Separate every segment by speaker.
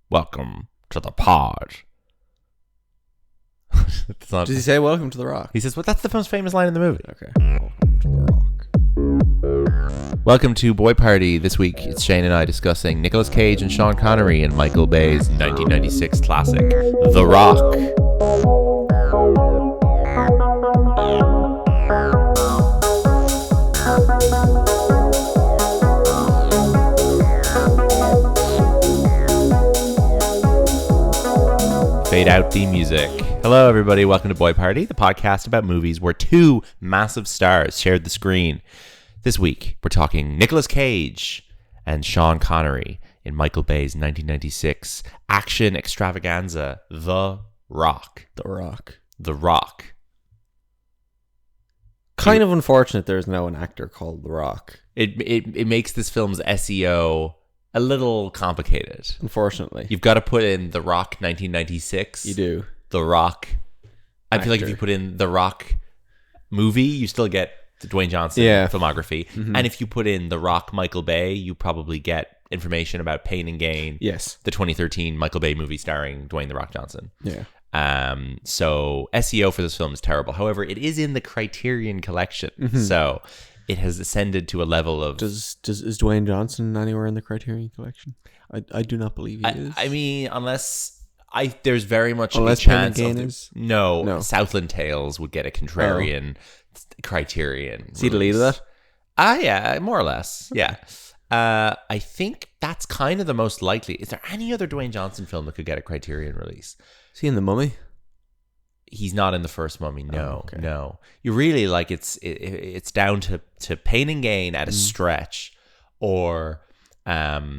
Speaker 1: Welcome to the pod.
Speaker 2: Does he say welcome to the Rock?
Speaker 1: He says, well, that's the most famous line in the movie.
Speaker 2: Okay. Welcome to the Rock.
Speaker 1: Welcome to Boy Party. This week, it's Shane and I discussing Nicolas Cage and Sean Connery in Michael Bay's 1996 classic, The Rock. Fade out the music. Hello, everybody. Welcome to Boy Party, the podcast about movies where two massive stars shared the screen. This week, we're talking Nicolas Cage and Sean Connery in Michael Bay's 1996 action extravaganza, The Rock.
Speaker 2: The Rock.
Speaker 1: The Rock.
Speaker 2: Kind of unfortunate there's now an actor called The Rock.
Speaker 1: It makes this film's SEO a little complicated.
Speaker 2: Unfortunately.
Speaker 1: You've got to put in The Rock 1996.
Speaker 2: You do.
Speaker 1: The Rock. I feel like if
Speaker 2: Actor.
Speaker 1: you put in The Rock movie, you still get the Dwayne Johnson filmography. Mm-hmm. And if you put in The Rock Michael Bay, you probably get information about Pain and Gain.
Speaker 2: Yes.
Speaker 1: The 2013 Michael Bay movie starring Dwayne The Rock Johnson.
Speaker 2: Yeah.
Speaker 1: So SEO for this film is terrible. However, it is in the Criterion collection. Mm-hmm. So it has ascended to a level of...
Speaker 2: Is Dwayne Johnson anywhere in the Criterion collection? I do not believe he is.
Speaker 1: I mean, there's very much
Speaker 2: unless
Speaker 1: a chance
Speaker 2: Pain and
Speaker 1: of...
Speaker 2: Gain is?
Speaker 1: No, Southland Tales would get a contrarian Criterion.
Speaker 2: Is he the lead of that?
Speaker 1: Yeah, more or less. Yeah. I think that's kind of the most likely. Is there any other Dwayne Johnson film that could get a Criterion release?
Speaker 2: Is he in The Mummy?
Speaker 1: He's not in the first Mummy. No,
Speaker 2: okay.
Speaker 1: No. You really like it's down to Pain and Gain at a stretch, or that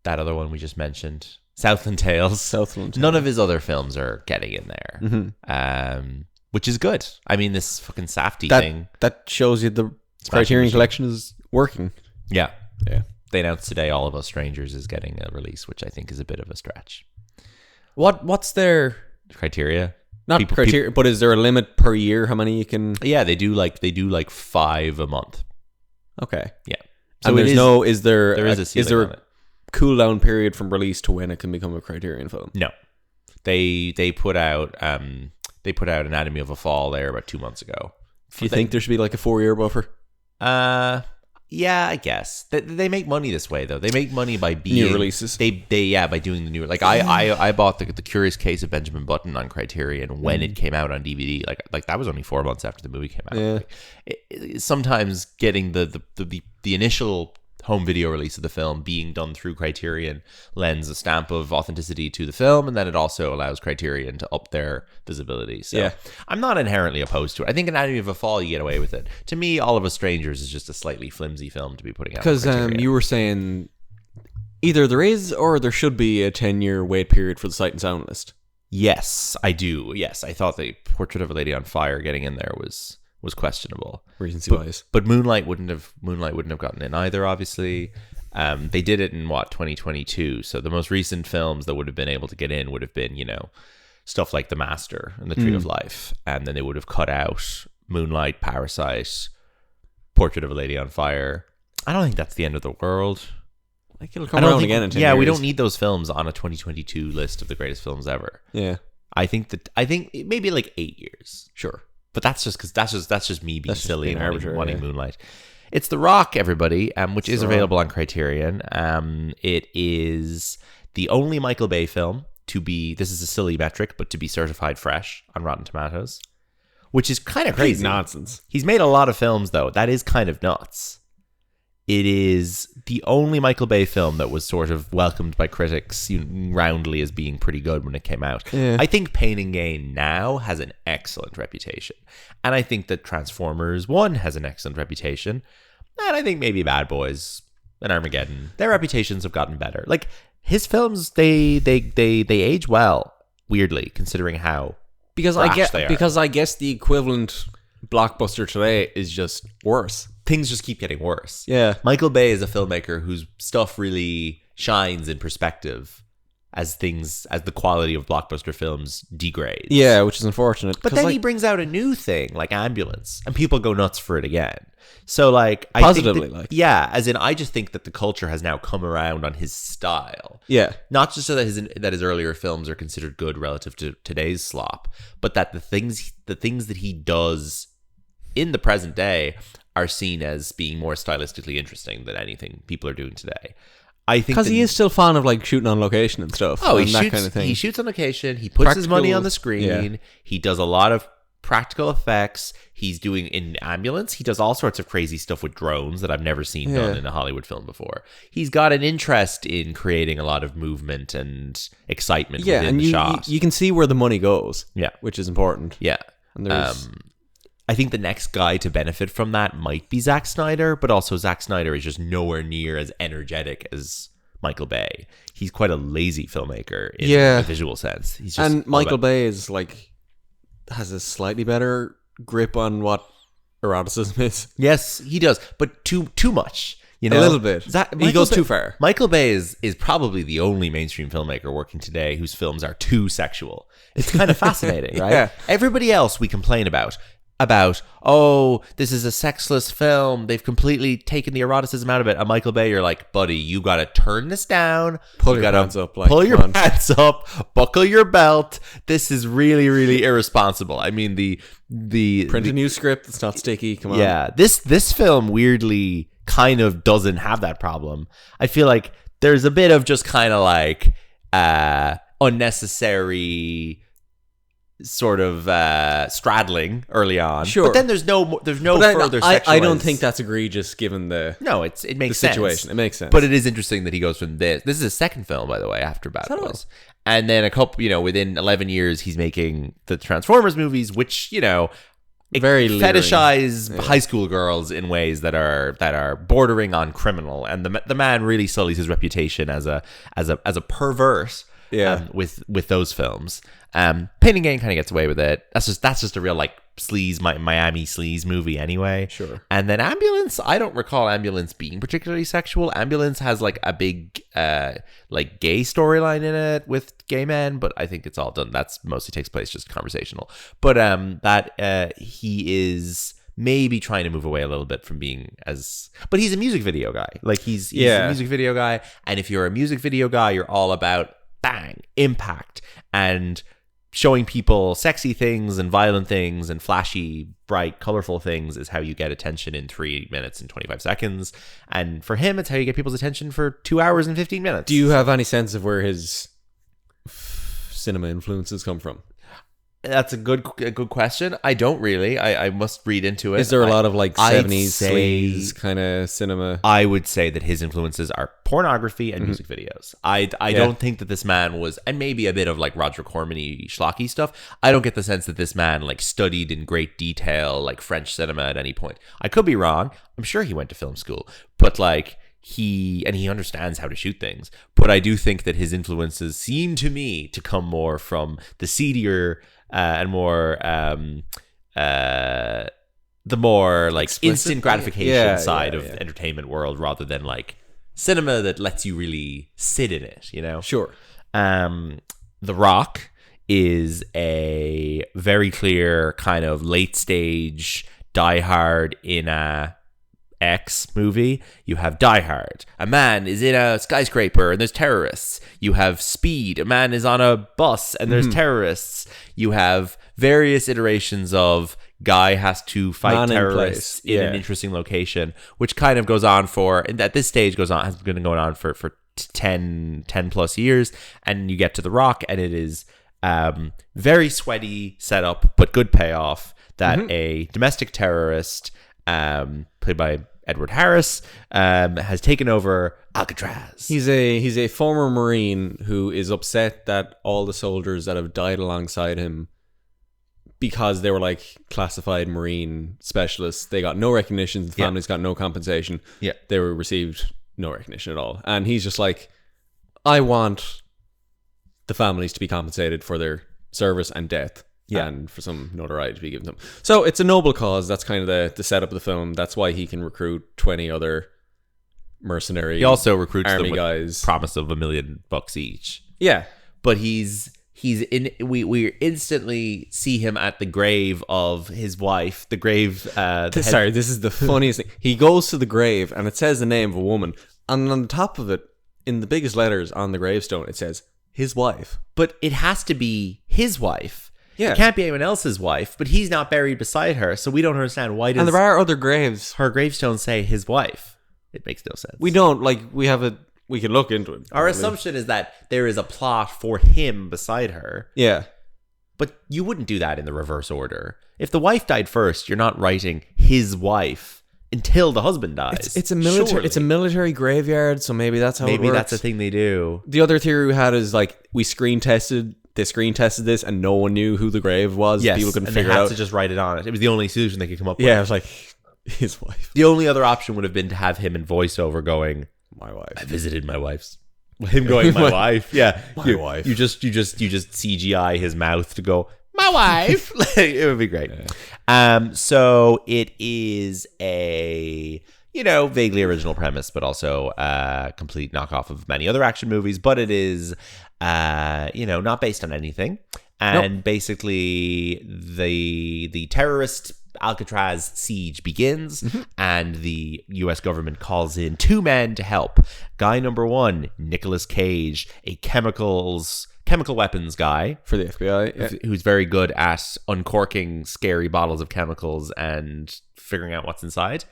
Speaker 1: other one we just mentioned, Southland Tales. None of his other films are getting in there, which is good. I mean, this fucking Safdie thing
Speaker 2: that shows you the Criterion collection is working.
Speaker 1: Yeah.
Speaker 2: Yeah.
Speaker 1: They announced today All of Us Strangers is getting a release, which I think is a bit of a stretch.
Speaker 2: What's their
Speaker 1: criteria?
Speaker 2: Not criteria, but is there a limit per year? How many you can?
Speaker 1: Yeah, they do like 5 a month.
Speaker 2: Okay.
Speaker 1: Yeah.
Speaker 2: So is there
Speaker 1: a
Speaker 2: cool down period from release to when it can become a Criterion film?
Speaker 1: No. They put out Anatomy of a Fall there about 2 months ago.
Speaker 2: Do you think there should be like a 4-year buffer?
Speaker 1: Yeah, I guess. They make money this way though. They make money by being
Speaker 2: new releases.
Speaker 1: By doing the new. Like I bought the Curious Case of Benjamin Button on Criterion when it came out on DVD. Like that was only 4 months after the movie came out.
Speaker 2: Yeah.
Speaker 1: Like, sometimes getting the initial home video release of the film being done through Criterion lends a stamp of authenticity to the film, and then it also allows Criterion to up their visibility. So yeah. I'm not inherently opposed to it. I think Anatomy of a Fall, you get away with it. To me, All of Us Strangers is just a slightly flimsy film to be putting out.
Speaker 2: Because you were saying either there is or there should be a 10-year wait period for the Sight and Sound list.
Speaker 1: Yes, I do. Yes, I thought the Portrait of a Lady on Fire getting in there was questionable.
Speaker 2: Recency-wise.
Speaker 1: But Moonlight wouldn't have gotten in either, obviously. They did it in 2022. So the most recent films that would have been able to get in would have been, stuff like The Master and The Tree of Life. And then they would have cut out Moonlight, Parasite, Portrait of a Lady on Fire. I don't think that's the end of the world.
Speaker 2: Like it'll come around again in 10 years.
Speaker 1: Yeah, we don't need those films on a 2022 list of the greatest films ever.
Speaker 2: Yeah.
Speaker 1: I think maybe like 8 years.
Speaker 2: Sure.
Speaker 1: But that's just me being silly and wanting Moonlight. It's The Rock, everybody, which is available on Criterion. It is the only Michael Bay film to be, this is a silly metric, but to be certified fresh on Rotten Tomatoes, which is kind of crazy.
Speaker 2: Nonsense.
Speaker 1: He's made a lot of films, though. That is kind of nuts. It is the only Michael Bay film that was sort of welcomed by critics roundly as being pretty good when it came out.
Speaker 2: Yeah.
Speaker 1: I think Pain and Gain now has an excellent reputation. And I think that Transformers 1 has an excellent reputation. And I think maybe Bad Boys and Armageddon, their reputations have gotten better. Like, his films, they age well, weirdly, considering how
Speaker 2: because I guess the equivalent blockbuster today is just worse.
Speaker 1: Things just keep getting worse.
Speaker 2: Yeah.
Speaker 1: Michael Bay is a filmmaker whose stuff really shines in perspective as the quality of blockbuster films degrades.
Speaker 2: Yeah, which is unfortunate.
Speaker 1: But then he brings out a new thing like Ambulance, and people go nuts for it again. So like,
Speaker 2: positively,
Speaker 1: yeah, as in, I just think that the culture has now come around on his style.
Speaker 2: Yeah,
Speaker 1: not just so that his earlier films are considered good relative to today's slop, but that the things that he does in the present day are seen as being more stylistically interesting than anything people are doing today. I think
Speaker 2: because he is still fond of like shooting on location and stuff.
Speaker 1: Oh,
Speaker 2: and
Speaker 1: he
Speaker 2: that
Speaker 1: shoots,
Speaker 2: kind of thing.
Speaker 1: He shoots on location. He puts his money on the screen.
Speaker 2: Yeah.
Speaker 1: He does a lot of practical effects. He's doing in Ambulance. He does all sorts of crazy stuff with drones that I've never seen done in a Hollywood film before. He's got an interest in creating a lot of movement and excitement within the shot.
Speaker 2: You can see where the money goes.
Speaker 1: Yeah,
Speaker 2: which is important.
Speaker 1: Yeah,
Speaker 2: and there's.
Speaker 1: I think the next guy to benefit from that might be Zack Snyder, but also Zack Snyder is just nowhere near as energetic as Michael Bay. He's quite a lazy filmmaker in a visual sense. He's just
Speaker 2: and Michael Bay is like has a slightly better grip on what eroticism is.
Speaker 1: Yes, he does, but too much. You know,
Speaker 2: a little bit. He goes too far.
Speaker 1: Michael Bay is probably the only mainstream filmmaker working today whose films are too sexual. It's kind of fascinating, right?
Speaker 2: Yeah.
Speaker 1: Everybody else we complain about, oh, this is a sexless film. They've completely taken the eroticism out of it. And Michael Bay, you're like, buddy, you got to turn this down.
Speaker 2: Pull your pants up.
Speaker 1: Pull your pants up. Buckle your belt. This is really, really irresponsible. I mean,
Speaker 2: print a new script that's not sticky. Come on.
Speaker 1: Yeah, this film weirdly kind of doesn't have that problem. I feel like there's a bit of just kind of like unnecessary sort of straddling early on.
Speaker 2: Sure.
Speaker 1: But then there's no further sexualized.
Speaker 2: I don't think that's egregious given the
Speaker 1: it makes
Speaker 2: the
Speaker 1: sense.
Speaker 2: situation. It makes sense.
Speaker 1: But it is interesting that he goes from this. This is his second film, by the way, after Bad Boys. And then a couple, within 11 years, he's making the Transformers movies, which,
Speaker 2: very
Speaker 1: fetishize high school girls in ways that are bordering on criminal. And the man really sullies his reputation as a pervert.
Speaker 2: Yeah.
Speaker 1: With those films. Pain and Gain kind of gets away with it. That's just a real like sleaze, Miami sleaze movie anyway.
Speaker 2: Sure.
Speaker 1: And then Ambulance, I don't recall Ambulance being particularly sexual. Ambulance has like a big like gay storyline in it with gay men, but I think it's all done. That's mostly takes place just conversational. But he is maybe trying to move away a little bit from being but he's a music video guy. Like he's a music video guy, and if you're a music video guy, you're all about bang, impact, and showing people sexy things and violent things and flashy, bright, colorful things is how you get attention in 3 minutes and 25 seconds. And for him, it's how you get people's attention for 2 hours and 15 minutes.
Speaker 2: Do you have any sense of where his cinema influences come from?
Speaker 1: That's a good question. I don't really. I must read into it.
Speaker 2: Is there a lot of like 70s sleaze kind of cinema?
Speaker 1: I would say that his influences are pornography and music videos. I don't think that this man was, and maybe a bit of like Roger Corman-y schlocky stuff. I don't get the sense that this man like studied in great detail like French cinema at any point. I could be wrong. I'm sure he went to film school, but like he understands how to shoot things. But I do think that his influences seem to me to come more from the seedier and more the more like instant gratification side of the entertainment world, rather than like cinema that lets you really sit in it,
Speaker 2: Sure.
Speaker 1: The Rock is a very clear kind of late stage Die Hard in a X movie. You have Die Hard. A man is in a skyscraper and there's terrorists. You have Speed. A man is on a bus and there's terrorists. You have various iterations of guy has to fight terrorists in an interesting location, which kind of goes on for, and at this stage has been going on for 10 plus years. And you get to The Rock and it is very sweaty setup, but good payoff that a domestic terrorist played by Edward Harris has taken over Alcatraz.
Speaker 2: He's a former Marine who is upset that all the soldiers that have died alongside him, because they were like classified Marine specialists, they got no recognition. The families got no compensation.
Speaker 1: Yeah,
Speaker 2: they were received no recognition at all. And he's just like, I want the families to be compensated for their service and death. Yeah, and for some notoriety to be given to him. So it's a noble cause. That's kind of the setup of the film. That's why he can recruit 20 other mercenary.
Speaker 1: He also recruits
Speaker 2: army
Speaker 1: them with
Speaker 2: guys.
Speaker 1: Promise of $1 million each.
Speaker 2: Yeah.
Speaker 1: But we instantly see him at the grave of his wife, the grave.
Speaker 2: Sorry, this is the funniest thing. He goes to the grave and it says the name of a woman, and on the top of it, in the biggest letters on the gravestone, it says his wife.
Speaker 1: But it has to be his wife.
Speaker 2: Yeah.
Speaker 1: It can't be anyone else's wife, but he's not buried beside her, so we don't understand why does
Speaker 2: And there are other graves.
Speaker 1: her gravestone say his wife. It makes no sense.
Speaker 2: We don't, like, we can look into it.
Speaker 1: Our assumption is that there is a plot for him beside her.
Speaker 2: Yeah.
Speaker 1: But you wouldn't do that in the reverse order. If the wife died first, you're not writing his wife until the husband dies.
Speaker 2: It's a military.
Speaker 1: Surely.
Speaker 2: It's a military graveyard, so maybe that's how.
Speaker 1: Maybe
Speaker 2: it works.
Speaker 1: that's the thing they do.
Speaker 2: The other theory we had is like we screen tested this, and no one knew who the grave was.
Speaker 1: Yes,
Speaker 2: people couldn't
Speaker 1: and
Speaker 2: figure
Speaker 1: they
Speaker 2: it
Speaker 1: had
Speaker 2: out.
Speaker 1: to just write it on it. It was the only solution they could come up with.
Speaker 2: Yeah, it was like his wife.
Speaker 1: The only other option would have been to have him in voiceover going,
Speaker 2: My wife.
Speaker 1: "I visited my wife's." Him going, "My wife." Yeah,
Speaker 2: My wife.
Speaker 1: You just CGI his mouth to go, "My wife." It would be great. Yeah. So it is a vaguely original premise, but also a complete knockoff of many other action movies. But it is, not based on anything. And basically, the terrorist Alcatraz siege begins, and the U.S. government calls in two men to help. Guy number one, Nicolas Cage, a chemical weapons guy
Speaker 2: For the FBI.
Speaker 1: who's very good at uncorking scary bottles of chemicals and figuring out what's inside.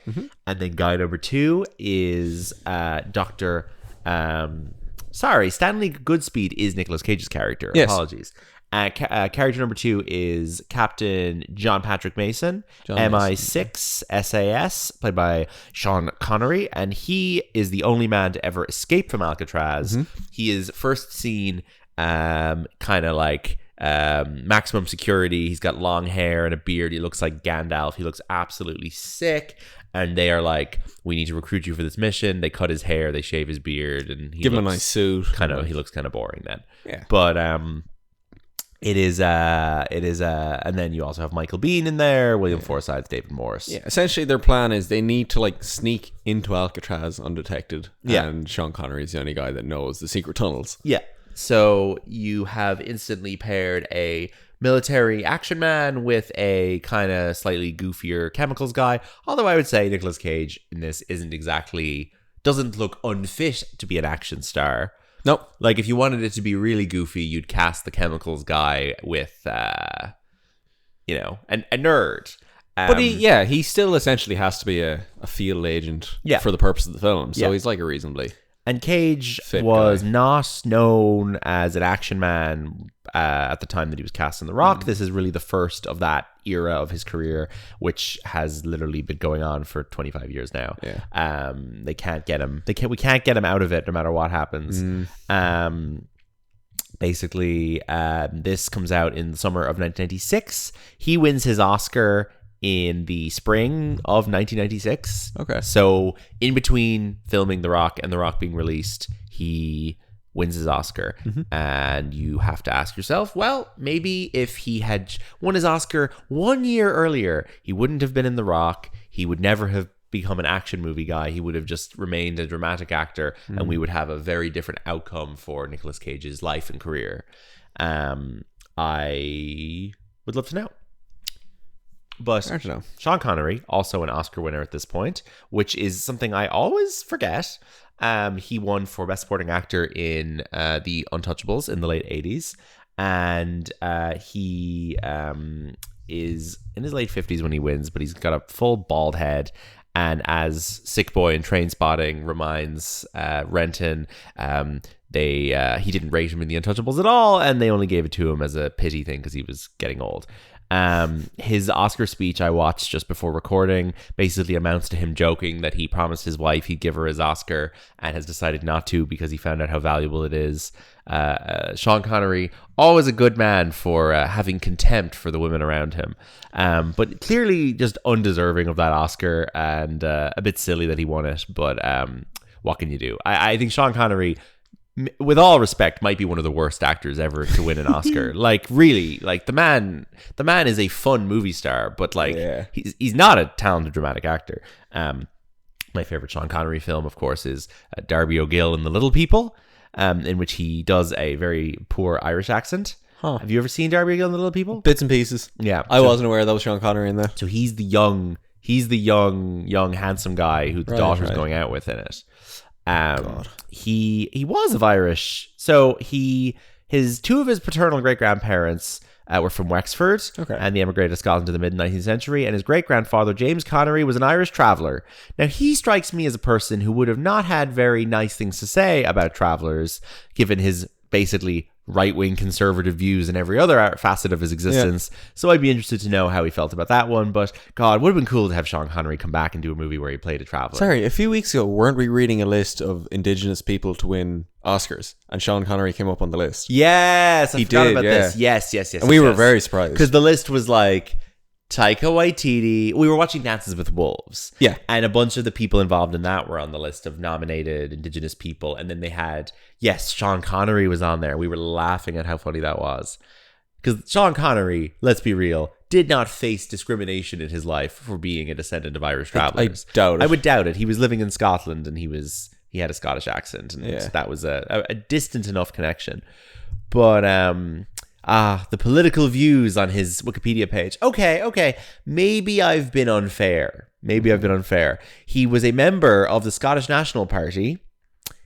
Speaker 1: And then guy number two is Dr. Stanley Goodspeed is Nicolas Cage's character.
Speaker 2: Yes.
Speaker 1: Apologies. Character number two is Captain John Patrick Mason,
Speaker 2: John
Speaker 1: MI6 SAS, played by Sean Connery, and he is the only man to ever escape from Alcatraz. He is first seen kind of like maximum security. He's got long hair and a beard. He looks like Gandalf. He looks absolutely sick. And they are like, "We need to recruit you for this mission." They cut his hair, they shave his beard, and he
Speaker 2: Give him a nice suit.
Speaker 1: He looks kind of boring then.
Speaker 2: Yeah.
Speaker 1: But it is and then you also have Michael Biehn in there, William Forsythe, David Morse.
Speaker 2: Yeah, essentially their plan is they need to like sneak into Alcatraz undetected.
Speaker 1: Yeah.
Speaker 2: And Sean Connery is the only guy that knows the secret tunnels.
Speaker 1: Yeah. So you have instantly paired a military action man with a kind of slightly goofier chemicals guy. Although I would say Nicolas Cage in this doesn't look unfit to be an action star.
Speaker 2: Nope.
Speaker 1: Like if you wanted it to be really goofy, you'd cast the chemicals guy with, a nerd.
Speaker 2: But he still essentially has to be a field agent for the purpose of the film. So he's like a reasonably...
Speaker 1: And Cage
Speaker 2: fit
Speaker 1: was
Speaker 2: guy.
Speaker 1: not known as an action man at the time that he was cast in The Rock. This is really the first of that era of his career, which has literally been going on for 25 years now.
Speaker 2: Yeah.
Speaker 1: They can't get him. We can't get him out of it no matter what happens. Basically, this comes out in the summer of 1996. He wins his Oscar in the spring of 1996.
Speaker 2: Okay.
Speaker 1: So in between filming The Rock and The Rock being released, he wins his Oscar. And you have to ask yourself, well, maybe if he had won his Oscar 1 year earlier, he wouldn't have been in The Rock. He would never have become an action movie guy. He would have just remained a dramatic actor, and we would have a very different outcome for Nicolas Cage's life and career. I would love to know. But
Speaker 2: I don't know.
Speaker 1: Sean Connery, also an Oscar winner at this point, which is something I always forget. He won for Best Supporting Actor in The Untouchables in the late 80s. And he is in his late 50s when he wins, but he's got a full bald head. And as Sick Boy in Trainspotting reminds Renton, he didn't rate him in The Untouchables at all, and they only gave it to him as a pity thing because he was getting old. His Oscar speech I watched just before recording basically amounts to him joking that he promised his wife he'd give her his Oscar and has decided not to because he found out how valuable it is. Sean Connery, always a good man for having contempt for the women around him, but clearly just undeserving of that Oscar, and a bit silly that he won it, but what can you do? I think Sean Connery, with all respect, might be one of the worst actors ever to win an Oscar. Like, really, like the man is a fun movie star, but he's not a talented dramatic actor. My favorite Sean Connery film, of course, is Darby O'Gill and the Little People. in which he does a very poor Irish accent.
Speaker 2: Huh.
Speaker 1: Have you ever seen Darby O'Gill and the Little People?
Speaker 2: Bits and pieces.
Speaker 1: Yeah.
Speaker 2: I wasn't aware that was Sean Connery in there.
Speaker 1: So he's the young, handsome guy who the daughter's going out with in it. He was of Irish. So two of his paternal great grandparents were from Wexford, and they emigrated to Scotland in the mid-19th century. And his great-grandfather, James Connery, was an Irish traveller. Now, he strikes me as a person who would have not had very nice things to say about travellers, given his basically right-wing conservative views in every other facet of his existence. Yeah. So I'd be interested to know how he felt about that one. But, God, it would have been cool to have Sean Connery come back and do a movie where he played a traveller.
Speaker 2: Sorry, a few weeks ago, weren't we reading a list of Indigenous people to win Oscars? And Sean Connery came up on the list.
Speaker 1: Yes, I forgot about this. Yes.
Speaker 2: And we were very surprised.
Speaker 1: Because the list was like Taika Waititi. We were watching Dances with Wolves.
Speaker 2: Yeah.
Speaker 1: And a bunch of the people involved in that were on the list of nominated Indigenous people. And then they had, Sean Connery was on there. We were laughing at how funny that was. Because Sean Connery, let's be real, did not face discrimination in his life for being a descendant of Irish travelers.
Speaker 2: I doubt it.
Speaker 1: I would doubt it. He was living in Scotland and he had a Scottish accent. And that was a distant enough connection. But, the political views on his Wikipedia page. Okay. Maybe I've been unfair. He was a member of the Scottish National Party,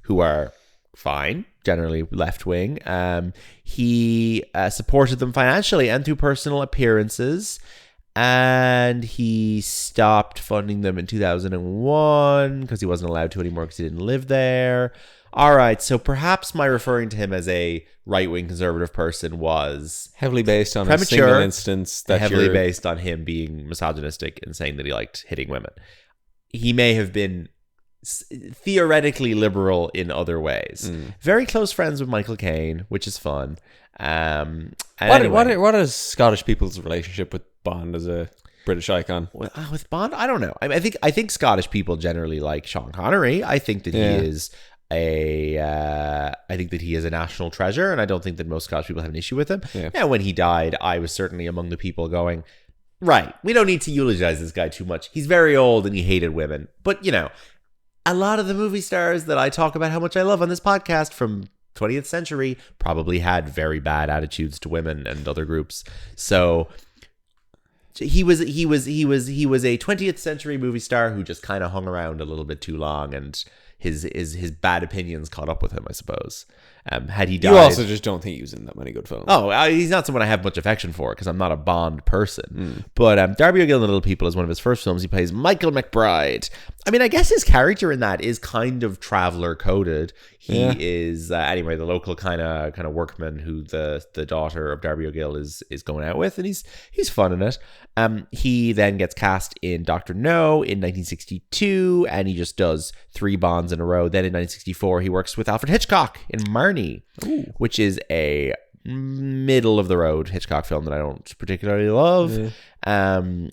Speaker 1: who are fine, generally left-wing. He supported them financially and through personal appearances. And he stopped funding them in 2001 because he wasn't allowed to anymore because he didn't live there. All right, so perhaps my referring to him as a right-wing conservative person was
Speaker 2: heavily based on
Speaker 1: premature,
Speaker 2: a single instance.
Speaker 1: Heavily based on him being misogynistic and saying that he liked hitting women. He may have been theoretically liberal in other ways. Very close friends with Michael Caine, which is fun.
Speaker 2: What is Scottish people's relationship with Bond as a British icon?
Speaker 1: With Bond, I don't know. I think Scottish people generally like Sean Connery. I think that he is I think that he is a national treasure, and I don't think that most Scottish people have an issue with him. Yeah, when he died, I was certainly among the people going, right, we don't need to eulogize this guy too much. He's very old and he hated women. But, a lot of the movie stars that I talk about how much I love on this podcast from 20th century probably had very bad attitudes to women and other groups. So he was a 20th century movie star who just kind of hung around a little bit too long, and his bad opinions caught up with him, I suppose. Had he died,
Speaker 2: you also just don't think he was in that many good films.
Speaker 1: He's not someone I have much affection for because I'm not a Bond person. But Darby O'Gill and the Little People is one of his first films. He plays Michael McBride. I mean, I guess his character in that is kind of traveler coded. He is anyway the local kind of workman who the daughter of Darby O'Gill is going out with, and he's fun in it. He then gets cast in Dr. No in 1962, and he just does 3 Bonds in a row. Then in 1964, he works with Alfred Hitchcock in Marnie, which is a middle of the road Hitchcock film that I don't particularly love.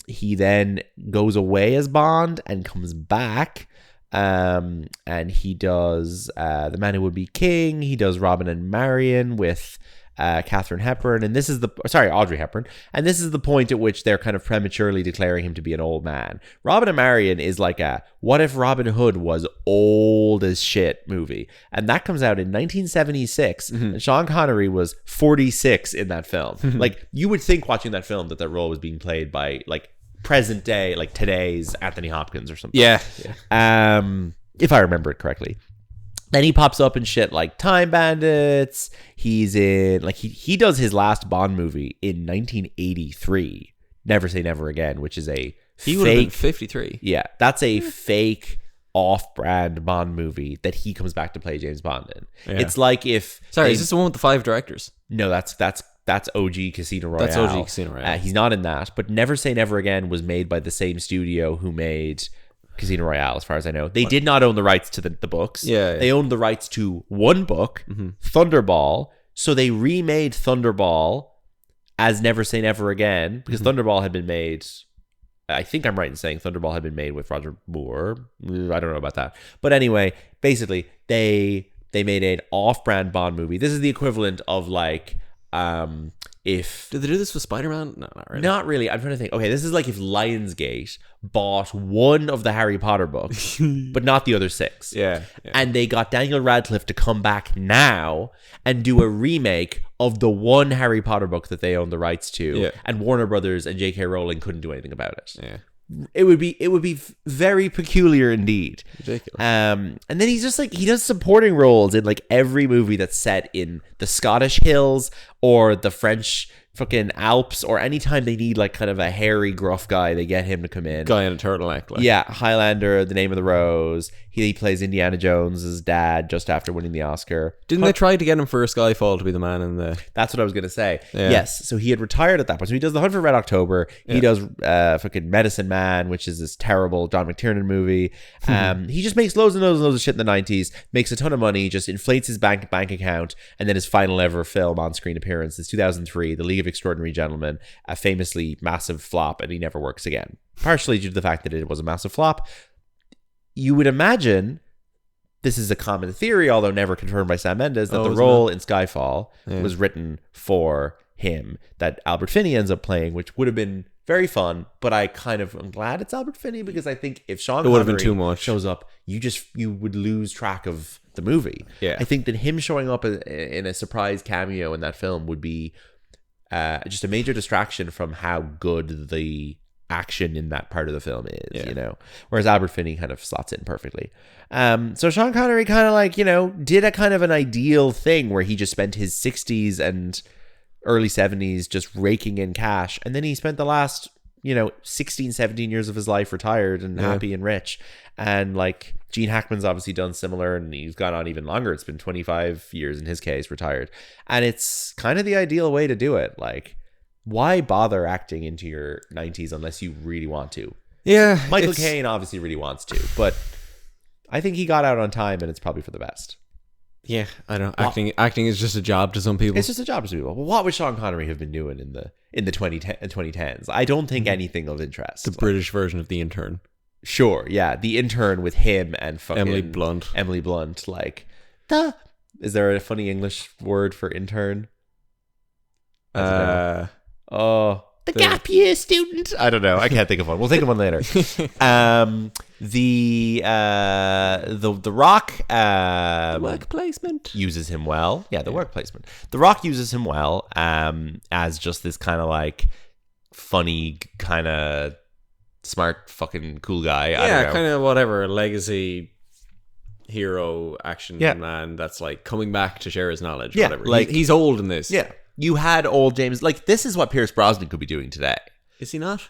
Speaker 1: He then goes away as Bond and comes back. And he does The Man Who Would Be King. He does Robin and Marion with Audrey Hepburn, and this is the point at which they're kind of prematurely declaring him to be an old man. Robin and Marion is like a what if Robin Hood was old as shit movie, and that comes out in 1976. And Sean Connery was 46 in that film. Like, you would think watching that film that role was being played by like present day, like today's Anthony Hopkins or something. If I remember it correctly. Then he pops up in shit like Time Bandits. He's in, like, he does his last Bond movie in 1983, Never Say Never Again, which is a
Speaker 2: he would have been 53.
Speaker 1: Yeah, that's a fake off-brand Bond movie that he comes back to play James Bond in. It's like if
Speaker 2: is this the one with the 5 directors?
Speaker 1: No, that's OG Casino Royale.
Speaker 2: That's OG Casino Royale.
Speaker 1: He's not in that, but Never Say Never Again was made by the same studio who made Casino Royale, as far as I know. They did not own the rights to the books. They owned the rights to one book, Thunderball. So they remade Thunderball as Never Say Never Again, because Thunderball had been made, I think I'm right in saying Thunderball had been made with Roger Moore. I don't know about that. But anyway, basically, they made an off-brand Bond movie. This is the equivalent of like if
Speaker 2: Did they do this with Spider-Man? No, not really.
Speaker 1: not really. I'm trying to think. Okay, this is like if Lionsgate bought one of the Harry Potter books, but not the other 6.
Speaker 2: Yeah.
Speaker 1: And they got Daniel Radcliffe to come back now and do a remake of the one Harry Potter book that they own the rights to.
Speaker 2: Yeah.
Speaker 1: And Warner Brothers and J.K. Rowling couldn't do anything about it.
Speaker 2: Yeah.
Speaker 1: It would be very peculiar indeed.
Speaker 2: Ridiculous.
Speaker 1: And then he's just like, he does supporting roles in like every movie that's set in the Scottish hills or the French fucking Alps, or anytime they need like kind of a hairy, gruff guy, they get him to come in.
Speaker 2: Guy in a turtleneck. Like.
Speaker 1: Yeah, Highlander, The Name of the Rose. He plays Indiana Jones's dad just after winning the Oscar.
Speaker 2: Didn't they try to get him for Skyfall to be the man in the...
Speaker 1: That's what I was going to say.
Speaker 2: Yeah.
Speaker 1: Yes, so he had retired at that point. So he does The Hunt for Red October. He does fucking Medicine Man, which is this terrible John McTiernan movie. He just makes loads and loads and loads of shit in the 90s, makes a ton of money, just inflates his bank account, and then his final ever film on-screen appearance is 2003, The League of Extraordinary Gentlemen, a famously massive flop, and he never works again. Partially due to the fact that it was a massive flop. You would imagine, this is a common theory, although never confirmed by Sam Mendes, that the role in Skyfall was written for him, that Albert Finney ends up playing, which would have been very fun, but I'm glad it's Albert Finney, because I think if Sean
Speaker 2: It would have been
Speaker 1: Connery
Speaker 2: too much.
Speaker 1: shows up, you would lose track of the movie.
Speaker 2: Yeah.
Speaker 1: I think that him showing up in a surprise cameo in that film would be just a major distraction from how good the action in that part of the film is, you know, whereas Albert Finney kind of slots in perfectly. So Sean Connery kind of like, you know, did a kind of an ideal thing where he just spent his 60s and early 70s just raking in cash, and then he spent the last, you know, 16, 17 years of his life retired and happy and rich. And like Gene Hackman's obviously done similar, and he's gone on even longer. It's been 25 years in his case, retired. And it's kind of the ideal way to do it. Like, why bother acting into your 90s unless you really want to?
Speaker 2: Yeah.
Speaker 1: Michael Caine obviously really wants to, but I think he got out on time, and it's probably for the best.
Speaker 2: Yeah, I don't know. Acting is just a job to some people.
Speaker 1: It's just a job to some people. Well, what would Sean Connery have been doing in the 2010s? I don't think anything of interest.
Speaker 2: The British version of The Intern.
Speaker 1: Sure, yeah. The Intern with him and fucking
Speaker 2: Emily Blunt.
Speaker 1: Like, is there a funny English word for intern? The gap year student. I don't know. I can't think of one. We'll think of one later. The Rock
Speaker 2: Work placement
Speaker 1: uses him well. Yeah, the work placement. The Rock uses him well as just this kind of like funny, kind of smart, fucking cool guy. I don't know.
Speaker 2: Kind of whatever legacy hero action man that's like coming back to share his knowledge.
Speaker 1: Yeah,
Speaker 2: whatever.
Speaker 1: like
Speaker 2: he's old in this.
Speaker 1: Yeah. You had old James, like this is what Pierce Brosnan could be doing today.
Speaker 2: Is he not?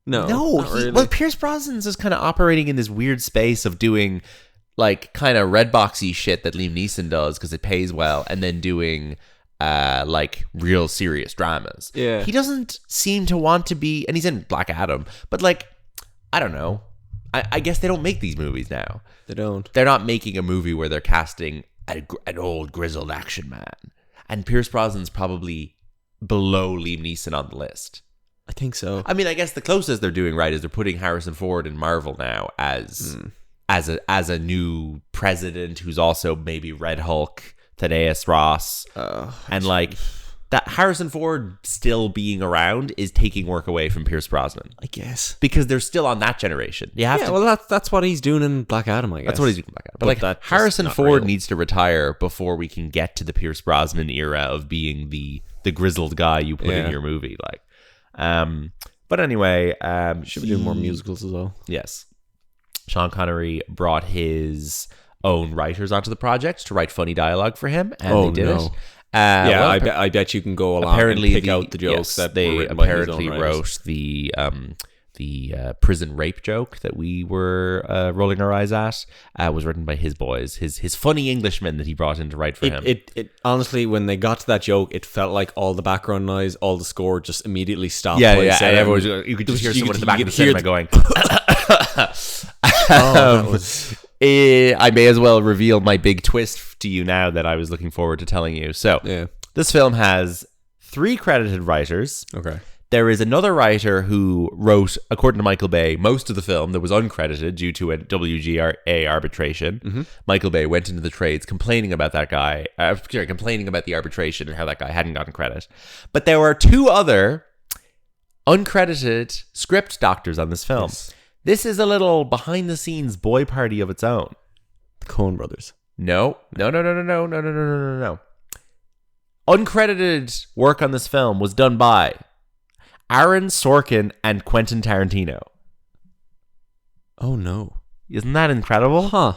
Speaker 2: No.
Speaker 1: Not really. Well, Pierce Brosnan's just kind of operating in this weird space of doing like kind of red boxy shit that Liam Neeson does because it pays well, and then doing like real serious dramas.
Speaker 2: Yeah.
Speaker 1: He doesn't seem to want to be, and he's in Black Adam, but like, I don't know. I guess they don't make these movies now.
Speaker 2: They don't.
Speaker 1: They're not making a movie where they're casting an old grizzled action man. And Pierce Brosnan's probably below Liam Neeson on the list.
Speaker 2: I think so.
Speaker 1: I mean, I guess the closest they're doing right is they're putting Harrison Ford in Marvel now as a new president who's also maybe Red Hulk, Thaddeus Ross, and like that. Harrison Ford still being around is taking work away from Pierce Brosnan,
Speaker 2: I guess,
Speaker 1: because they're still on that generation. You have to.
Speaker 2: Well, that's what he's doing in Black Adam. I guess
Speaker 1: that's what he's doing in Black Adam. But like Harrison Ford needs to retire before we can get to the Pierce Brosnan era of being the grizzled guy you put in your movie. Like, but anyway,
Speaker 2: should be doing more musicals as well.
Speaker 1: Yes, Sean Connery brought his own writers onto the project to write funny dialogue for him, and they did it.
Speaker 2: I bet you can go along and pick out the jokes that
Speaker 1: they apparently wrote the prison rape joke that we were rolling our eyes at was written by his boys, his funny Englishmen that he brought in to write for him.
Speaker 2: It honestly, when they got to that joke, it felt like all the background noise, all the score just immediately stopped.
Speaker 1: And everyone you could just hear someone in the back of the cinema going. I may as well reveal my big twist to you now that I was looking forward to telling you. So, this film has 3 credited writers.
Speaker 2: Okay.
Speaker 1: There is another writer who wrote, according to Michael Bay, most of the film that was uncredited due to a WGA arbitration. Michael Bay went into the trades complaining about that guy, complaining about the arbitration and how that guy hadn't gotten credit. But there were 2 other uncredited script doctors on this film.
Speaker 2: Yes.
Speaker 1: This is a little behind-the-scenes boy party of its own.
Speaker 2: The Coen brothers.
Speaker 1: No. Uncredited work on this film was done by Aaron Sorkin and Quentin Tarantino.
Speaker 2: Oh, no.
Speaker 1: Isn't that incredible?
Speaker 2: Huh.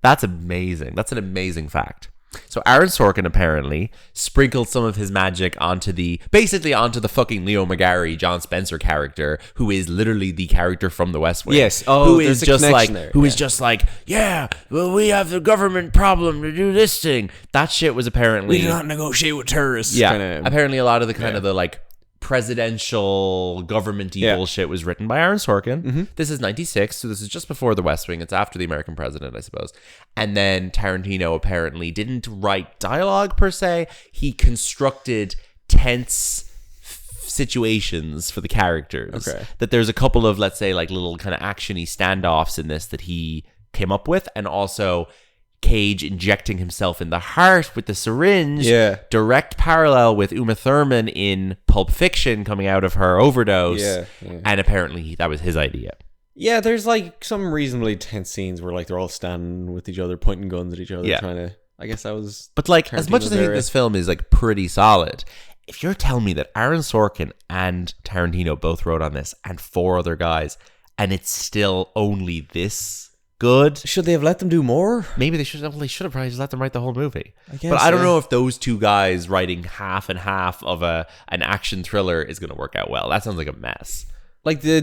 Speaker 1: That's amazing. That's an amazing fact. So Aaron Sorkin apparently sprinkled some of his magic onto the fucking Leo McGarry, John Spencer character, who is literally the character from The West Wing.
Speaker 2: Yes. Oh,
Speaker 1: who
Speaker 2: there's
Speaker 1: is
Speaker 2: a
Speaker 1: just like,
Speaker 2: connection there.
Speaker 1: who is just like, yeah, well, we have the government problem to do this thing. That shit was apparently,
Speaker 2: We do not negotiate with terrorists.
Speaker 1: yeah.
Speaker 2: Kinda,
Speaker 1: Apparently, a lot of the kind of the like presidential government-y bullshit was written by Aaron Sorkin. This is 96, so this is just before The West Wing. It's after the American president, I suppose. And then Tarantino apparently didn't write dialogue per se. He constructed tense situations for the characters.
Speaker 2: Okay.
Speaker 1: That there's a couple of, let's say, like little kind of action-y standoffs in this that he came up with, and also Cage injecting himself in the heart with the syringe.
Speaker 2: Yeah.
Speaker 1: Direct parallel with Uma Thurman in Pulp Fiction coming out of her overdose.
Speaker 2: Yeah.
Speaker 1: And apparently that was his idea.
Speaker 2: Yeah, there's like some reasonably tense scenes where like they're all standing with each other, pointing guns at each other,
Speaker 1: Yeah.
Speaker 2: trying to. I guess that was.
Speaker 1: But like, as much as I think
Speaker 2: Tarantino's
Speaker 1: this film is like pretty solid, if you're telling me that Aaron Sorkin and Tarantino both wrote on this and 4 other guys, and it's still only this good,
Speaker 2: Should they have let them do more?
Speaker 1: maybe they should have probably just let them write the whole movie.
Speaker 2: I guess,
Speaker 1: But I don't
Speaker 2: yeah.
Speaker 1: know if those 2 guys writing half and half of an action thriller is going to work out well. That sounds like a mess.
Speaker 2: Like the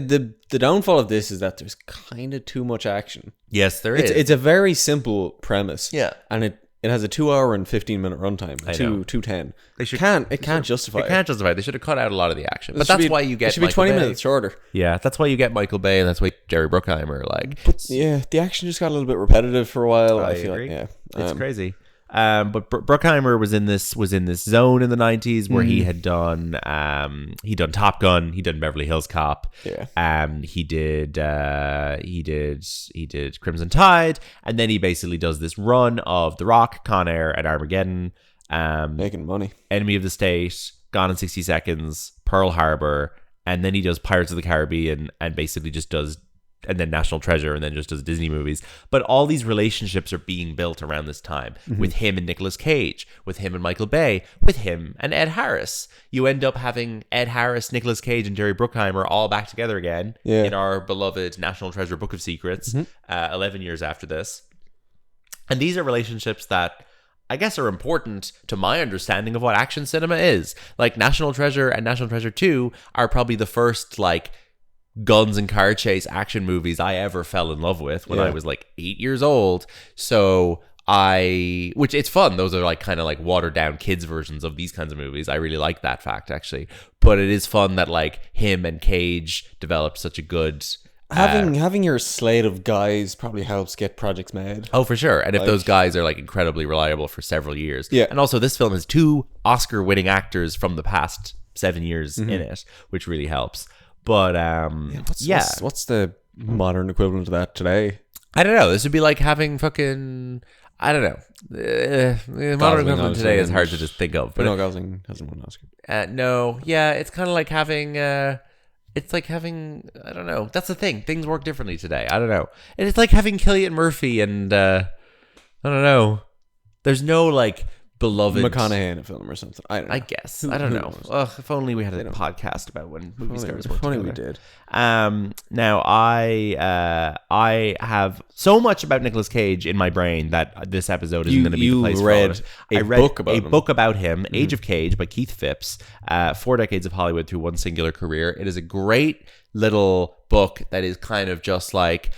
Speaker 2: downfall of this is that there's kind of too much action.
Speaker 1: Yes, there is.
Speaker 2: It's a very simple premise.
Speaker 1: Yeah.
Speaker 2: And it has a 2 hour and 15-minute runtime.
Speaker 1: I know.
Speaker 2: 2:10.
Speaker 1: They should-
Speaker 2: It can't justify
Speaker 1: It can't justify it. They should have cut out a lot of the action. But
Speaker 2: It should
Speaker 1: that's
Speaker 2: be-
Speaker 1: why you get
Speaker 2: It should be
Speaker 1: Michael
Speaker 2: 20
Speaker 1: Bay.
Speaker 2: minutes shorter.
Speaker 1: Yeah, that's why you get Michael Bay, and that's why Jerry Bruckheimer. Like,
Speaker 2: Yeah, the action just got a little bit repetitive for a while.
Speaker 1: I
Speaker 2: I feel
Speaker 1: agree.
Speaker 2: like,
Speaker 1: It's crazy. But Bruckheimer was in this zone in the 90s where he had done Top Gun, he done Beverly Hills Cop.
Speaker 2: Yeah.
Speaker 1: He did Crimson Tide, and then he basically does this run of The Rock, Con Air, and Armageddon.
Speaker 2: Making money.
Speaker 1: Enemy of the State, Gone in 60 Seconds, Pearl Harbor, and then he does Pirates of the Caribbean and basically just does, and then National Treasure, and then just does Disney movies. But all these relationships are being built around this time with him and Nicolas Cage, with him and Michael Bay, with him and Ed Harris. You end up having Ed Harris, Nicolas Cage, and Jerry Bruckheimer all back together again in our beloved National Treasure Book of Secrets 11 years after this. And these are relationships that I guess are important to my understanding of what action cinema is. Like National Treasure and National Treasure 2 are probably the first like guns and car chase action movies I ever fell in love with when I was like 8 years old. So which it's fun. Those are like kind of like watered down kids versions of these kinds of movies. I really like that fact actually. But it is fun that like him and Cage developed such a good
Speaker 2: Having your slate of guys probably helps get projects made.
Speaker 1: Oh, for sure. And if those guys are like incredibly reliable for several years.
Speaker 2: Yeah.
Speaker 1: And also this film has 2 Oscar-winning actors from the past 7 years in it, which really helps. But
Speaker 2: What's the modern equivalent of that today?
Speaker 1: I don't know. This would be like having fucking, I don't know. The modern equivalent today is hard to just think of.
Speaker 2: But no, Gosling hasn't won an Oscar.
Speaker 1: No. Yeah, it's kind of like having... it's like having, I don't know. That's the thing. Things work differently today. I don't know. And it's like having Cillian Murphy and, I don't know. There's no, like, beloved...
Speaker 2: McConaughey in a film or something. I don't know.
Speaker 1: I guess. I don't know. Ugh, if only we had a podcast about when movie stars worked
Speaker 2: Funny
Speaker 1: together.
Speaker 2: we did.
Speaker 1: Now, I have so much about Nicolas Cage in my brain that this episode isn't going to be the place for all of it. I read a book about him, Age of Cage by Keith Phipps, 4 decades of Hollywood through one singular career. It is a great little book that is kind of just like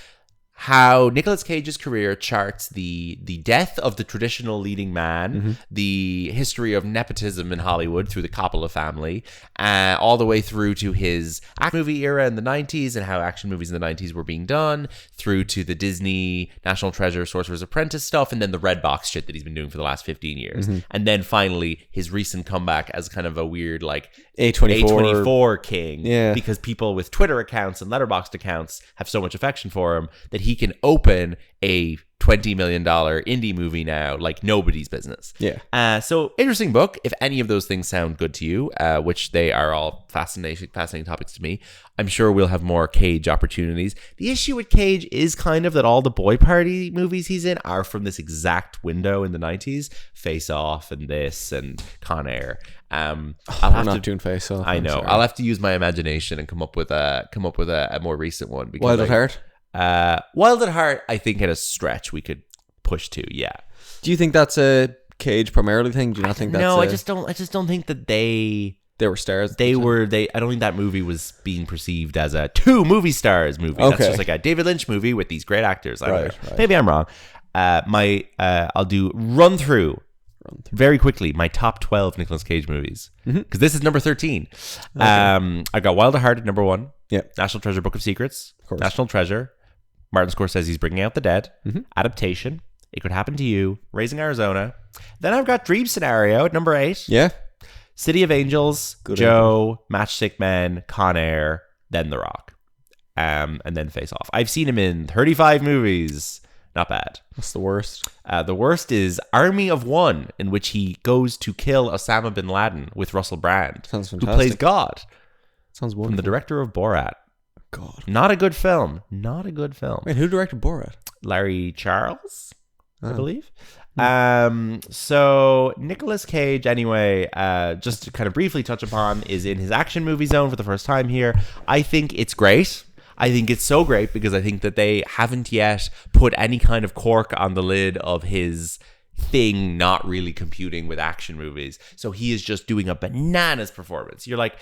Speaker 1: how Nicolas Cage's career charts the death of the traditional leading man, the history of nepotism in Hollywood through the Coppola family, all the way through to his action movie era in the 90s and how action movies in the 90s were being done, through to the Disney National Treasure, Sorcerer's Apprentice stuff, and then the Red Box shit that he's been doing for the last 15 years. And then finally, his recent comeback as kind of a weird, like, A24 king,
Speaker 2: Yeah.
Speaker 1: because people with Twitter accounts and Letterboxd accounts have so much affection for him that he can open a $20 million indie movie now like nobody's business.
Speaker 2: Yeah.
Speaker 1: So interesting book. If any of those things sound good to you, which they are all fascinating topics to me, I'm sure we'll have more Cage opportunities. The issue with Cage is kind of that all the boy party movies he's in are from this exact window in the 90s. Face Off and this and Con Air.
Speaker 2: I'm not doing Face Off.
Speaker 1: I know.
Speaker 2: Sorry.
Speaker 1: I'll have to use my imagination and come up with a more recent one. Because
Speaker 2: Wild at Heart?
Speaker 1: Wild at Heart, I think at a stretch we could push to, yeah.
Speaker 2: Do you think that's a Cage primarily thing? Do you not think that's
Speaker 1: No, I just don't think that they
Speaker 2: were stars?
Speaker 1: I don't think that movie was being perceived as a 2 movie stars movie.
Speaker 2: Okay.
Speaker 1: That's just like a David Lynch movie with these great actors. I don't know.
Speaker 2: Right.
Speaker 1: Maybe I'm wrong. I'll do run through very quickly my top 12 Nicolas Cage movies, because this is number 13. Okay. I got Wild at Heart at number 1.
Speaker 2: Yeah.
Speaker 1: National Treasure, Book of Secrets.
Speaker 2: Of course.
Speaker 1: National Treasure. Martin Scorsese's Bringing Out the Dead. Adaptation. It Could Happen to You. Raising Arizona. Then I've got Dream Scenario at number 8.
Speaker 2: Yeah.
Speaker 1: City of Angels.
Speaker 2: Good
Speaker 1: Joe. Matchstick Men. Con Air. Then The Rock. And then Face Off. I've seen him in 35 movies. Not bad.
Speaker 2: What's the worst?
Speaker 1: The worst is Army of One, in which he goes to kill Osama bin Laden with Russell Brand,
Speaker 2: Sounds
Speaker 1: who
Speaker 2: fantastic.
Speaker 1: plays God,
Speaker 2: Sounds
Speaker 1: from
Speaker 2: wonderful.
Speaker 1: the director of Borat.
Speaker 2: God.
Speaker 1: Not a good film. Not a good film.
Speaker 2: Wait, who directed Borat?
Speaker 1: Larry Charles, I believe. So Nicolas Cage, anyway, just to kind of briefly touch upon, is in his action movie zone for the first time here. I think it's great. I think it's so great because I think that they haven't yet put any kind of cork on the lid of his thing not really computing with action movies. So he is just doing a bananas performance. You're like,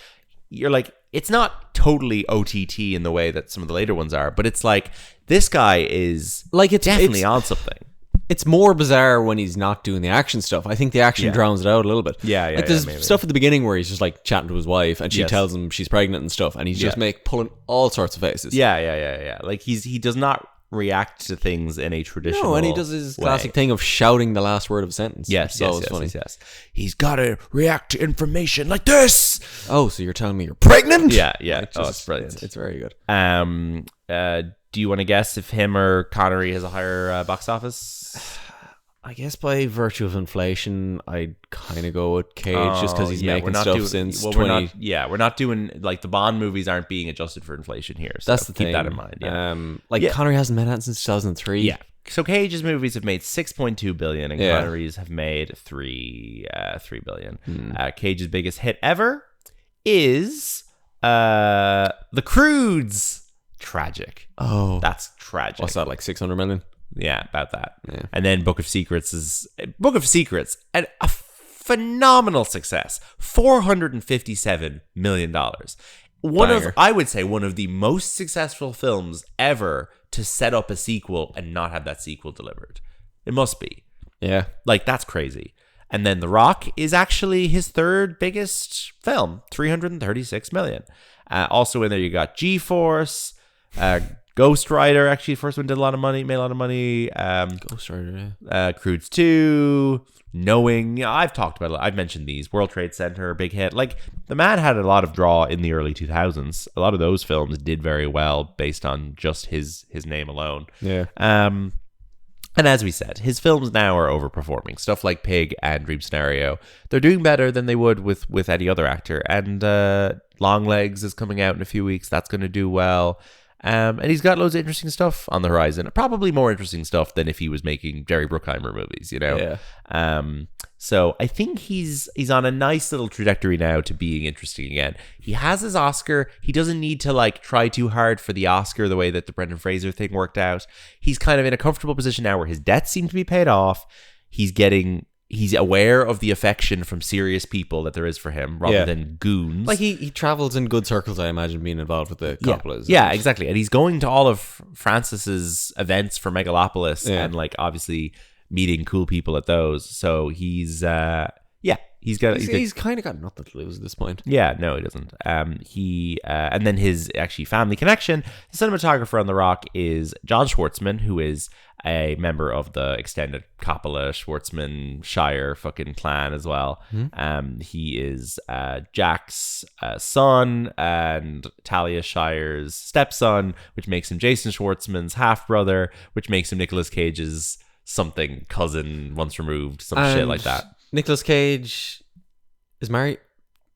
Speaker 1: it's not totally OTT in the way that some of the later ones are, but it's like, this guy is
Speaker 2: Like, it's
Speaker 1: definitely on something.
Speaker 2: It's more bizarre when he's not doing the action stuff. I think the action drowns it out a little bit.
Speaker 1: Yeah,
Speaker 2: Like there's
Speaker 1: maybe.
Speaker 2: stuff at the beginning where he's just like chatting to his wife and she tells him she's pregnant and stuff, and he's just pulling all sorts of faces.
Speaker 1: Yeah. Like he does not react to things in a traditional
Speaker 2: No, and he does his
Speaker 1: way.
Speaker 2: classic thing of shouting the last word of a sentence.
Speaker 1: Yes.
Speaker 2: Funny.
Speaker 1: He's got to react to information like this.
Speaker 2: Oh, so you're telling me you're pregnant?
Speaker 1: Yeah.
Speaker 2: It's
Speaker 1: Brilliant.
Speaker 2: It's very good.
Speaker 1: Do you want to guess if him or Connery has a higher box office?
Speaker 2: I guess by virtue of inflation, I'd kind of go with Cage just because he's making stuff since 20...
Speaker 1: We're not doing, like, the Bond movies aren't being adjusted for inflation here. So
Speaker 2: that's the thing.
Speaker 1: Keep that in mind. Yeah.
Speaker 2: Connery hasn't made that since 2003.
Speaker 1: Yeah. So Cage's movies have made $6.2 billion and Connery's have made $3 billion. Cage's biggest hit ever is The Croods. Tragic.
Speaker 2: Oh.
Speaker 1: That's tragic.
Speaker 2: What's that, like 600 million?
Speaker 1: Yeah, about that.
Speaker 2: Yeah.
Speaker 1: And then Book of Secrets, and a phenomenal success. $457 million. I would say one of the most successful films ever to set up a sequel and not have that sequel delivered. It must be.
Speaker 2: Yeah.
Speaker 1: Like, that's crazy. And then The Rock is actually his third biggest film, $336 million. Also in there you got G-Force, Ghost Rider, actually, the first one made a lot of money.
Speaker 2: Ghost Rider,
Speaker 1: Croods 2, Knowing. I've talked about it. I've mentioned these. World Trade Center, big hit. Like, the man had a lot of draw in the early 2000s. A lot of those films did very well based on just his name alone.
Speaker 2: Yeah.
Speaker 1: And as we said, his films now are overperforming. Stuff like Pig and Dream Scenario, they're doing better than they would with any other actor. And Longlegs is coming out in a few weeks. That's going to do well. And he's got loads of interesting stuff on the horizon. Probably more interesting stuff than if he was making Jerry Bruckheimer movies, you know?
Speaker 2: Yeah.
Speaker 1: So I think he's on a nice little trajectory now to being interesting again. He has his Oscar. He doesn't need to, like, try too hard for the Oscar the way that the Brendan Fraser thing worked out. He's kind of in a comfortable position now where his debts seem to be paid off. He's aware of the affection from serious people that there is for him rather than goons.
Speaker 2: Like, he travels in good circles, I imagine, being involved with the Coppolas.
Speaker 1: Yeah, exactly. And he's going to all of Francis's events for Megalopolis and, like, obviously meeting cool people at those. So he's kind
Speaker 2: of got nothing to lose at this point.
Speaker 1: Yeah, no, he doesn't. And then his actually family connection, the cinematographer on The Rock is John Schwartzman, who is a member of the extended Coppola Schwartzman Shire fucking clan as well. He is Jack's son and Talia Shire's stepson, which makes him Jason Schwartzman's half brother, which makes him Nicolas Cage's something cousin once removed, shit like that.
Speaker 2: Nicolas Cage is married.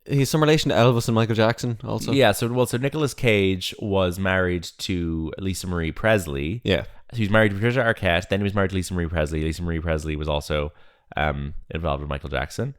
Speaker 2: He's some relation to Elvis and Michael Jackson also.
Speaker 1: Yeah, so Nicolas Cage was married to Lisa Marie Presley.
Speaker 2: Yeah.
Speaker 1: He was married to Patricia Arquette, then he was married to Lisa Marie Presley. Lisa Marie Presley was also involved with Michael Jackson.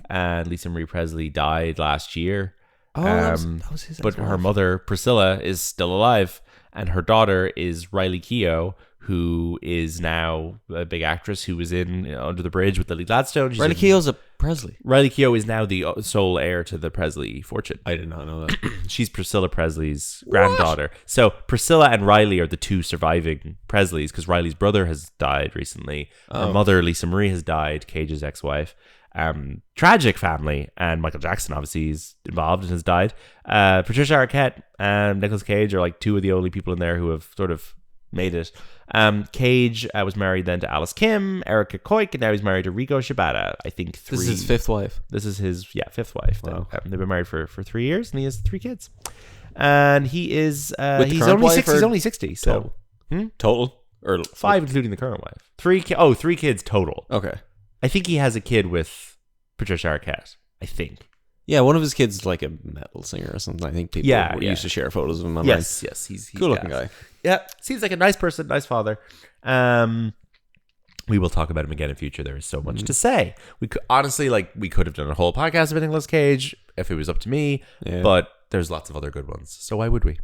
Speaker 1: And Lisa Marie Presley died last year.
Speaker 2: Oh, that was his
Speaker 1: But her mother, Priscilla, is still alive. And her daughter is Riley Keough, who is now a big actress who was in Under the Bridge with Lily Gladstone.
Speaker 2: Riley Keough's a Presley.
Speaker 1: Riley Keough is now the sole heir to the Presley fortune.
Speaker 2: I did not know that.
Speaker 1: She's Priscilla Presley's granddaughter. So Priscilla and Riley are the two surviving Presleys because Riley's brother has died recently. Her mother, Lisa Marie, has died, Cage's ex-wife. Tragic family, and Michael Jackson obviously is involved and has died. Patricia Arquette and Nicolas Cage are like two of the only people in there who have sort of made it. Cage was married then to Alice Kim, Erica Koik, and now he's married to Rico Shibata. I think
Speaker 2: This is his fifth wife.
Speaker 1: This is his fifth wife.
Speaker 2: Wow.
Speaker 1: They've been married for 3 years, and he has 3 kids. And he is he's
Speaker 2: current
Speaker 1: only
Speaker 2: wife
Speaker 1: 60. He's only 60. So
Speaker 2: Total? Or
Speaker 1: 5 including the current wife. 3 kids total.
Speaker 2: Okay.
Speaker 1: I think he has a kid with Patricia Arquette. I think.
Speaker 2: Yeah, one of his kids is like a metal singer or something. I think people used to share photos of him online.
Speaker 1: Yes, he's
Speaker 2: cool looking guy.
Speaker 1: Yeah, seems like a nice person, nice father. We will talk about him again in future. There is so much to say. We could honestly, we could have done a whole podcast about Nicolas Cage if it was up to me.
Speaker 2: Yeah.
Speaker 1: But there's lots of other good ones. So why would we?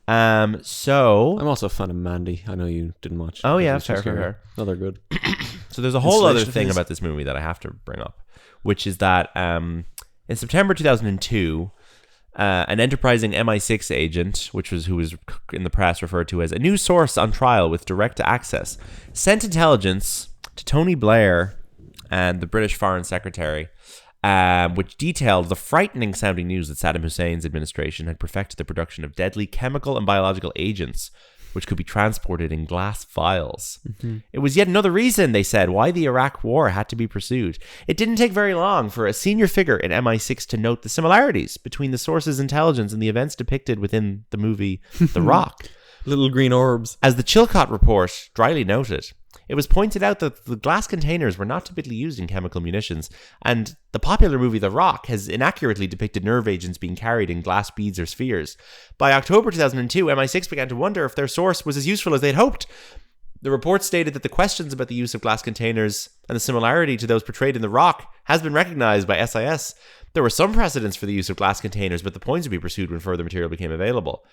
Speaker 1: So
Speaker 2: I'm also a fan of Mandy. I know you didn't watch.
Speaker 1: Oh yeah, fair.
Speaker 2: No, they're good.
Speaker 1: So there's a whole other thing about this movie that I have to bring up, which is that in September 2002, an enterprising MI6 agent, who was in the press referred to as a new source on trial with direct access, sent intelligence to Tony Blair and the British Foreign Secretary, which detailed the frightening sounding news that Saddam Hussein's administration had perfected the production of deadly chemical and biological agents, which could be transported in glass vials. It was yet another reason, they said, why the Iraq War had to be pursued. It didn't take very long for a senior figure in MI6 to note the similarities between the source's intelligence and the events depicted within the movie The Rock.
Speaker 2: Little green orbs.
Speaker 1: As the Chilcot report dryly noted, it was pointed out that the glass containers were not typically used in chemical munitions, and the popular movie The Rock has inaccurately depicted nerve agents being carried in glass beads or spheres. By October 2002, MI6 began to wonder if their source was as useful as they'd hoped. The report stated that the questions about the use of glass containers and the similarity to those portrayed in The Rock has been recognized by SIS. There were some precedents for the use of glass containers, but the points would be pursued when further material became available.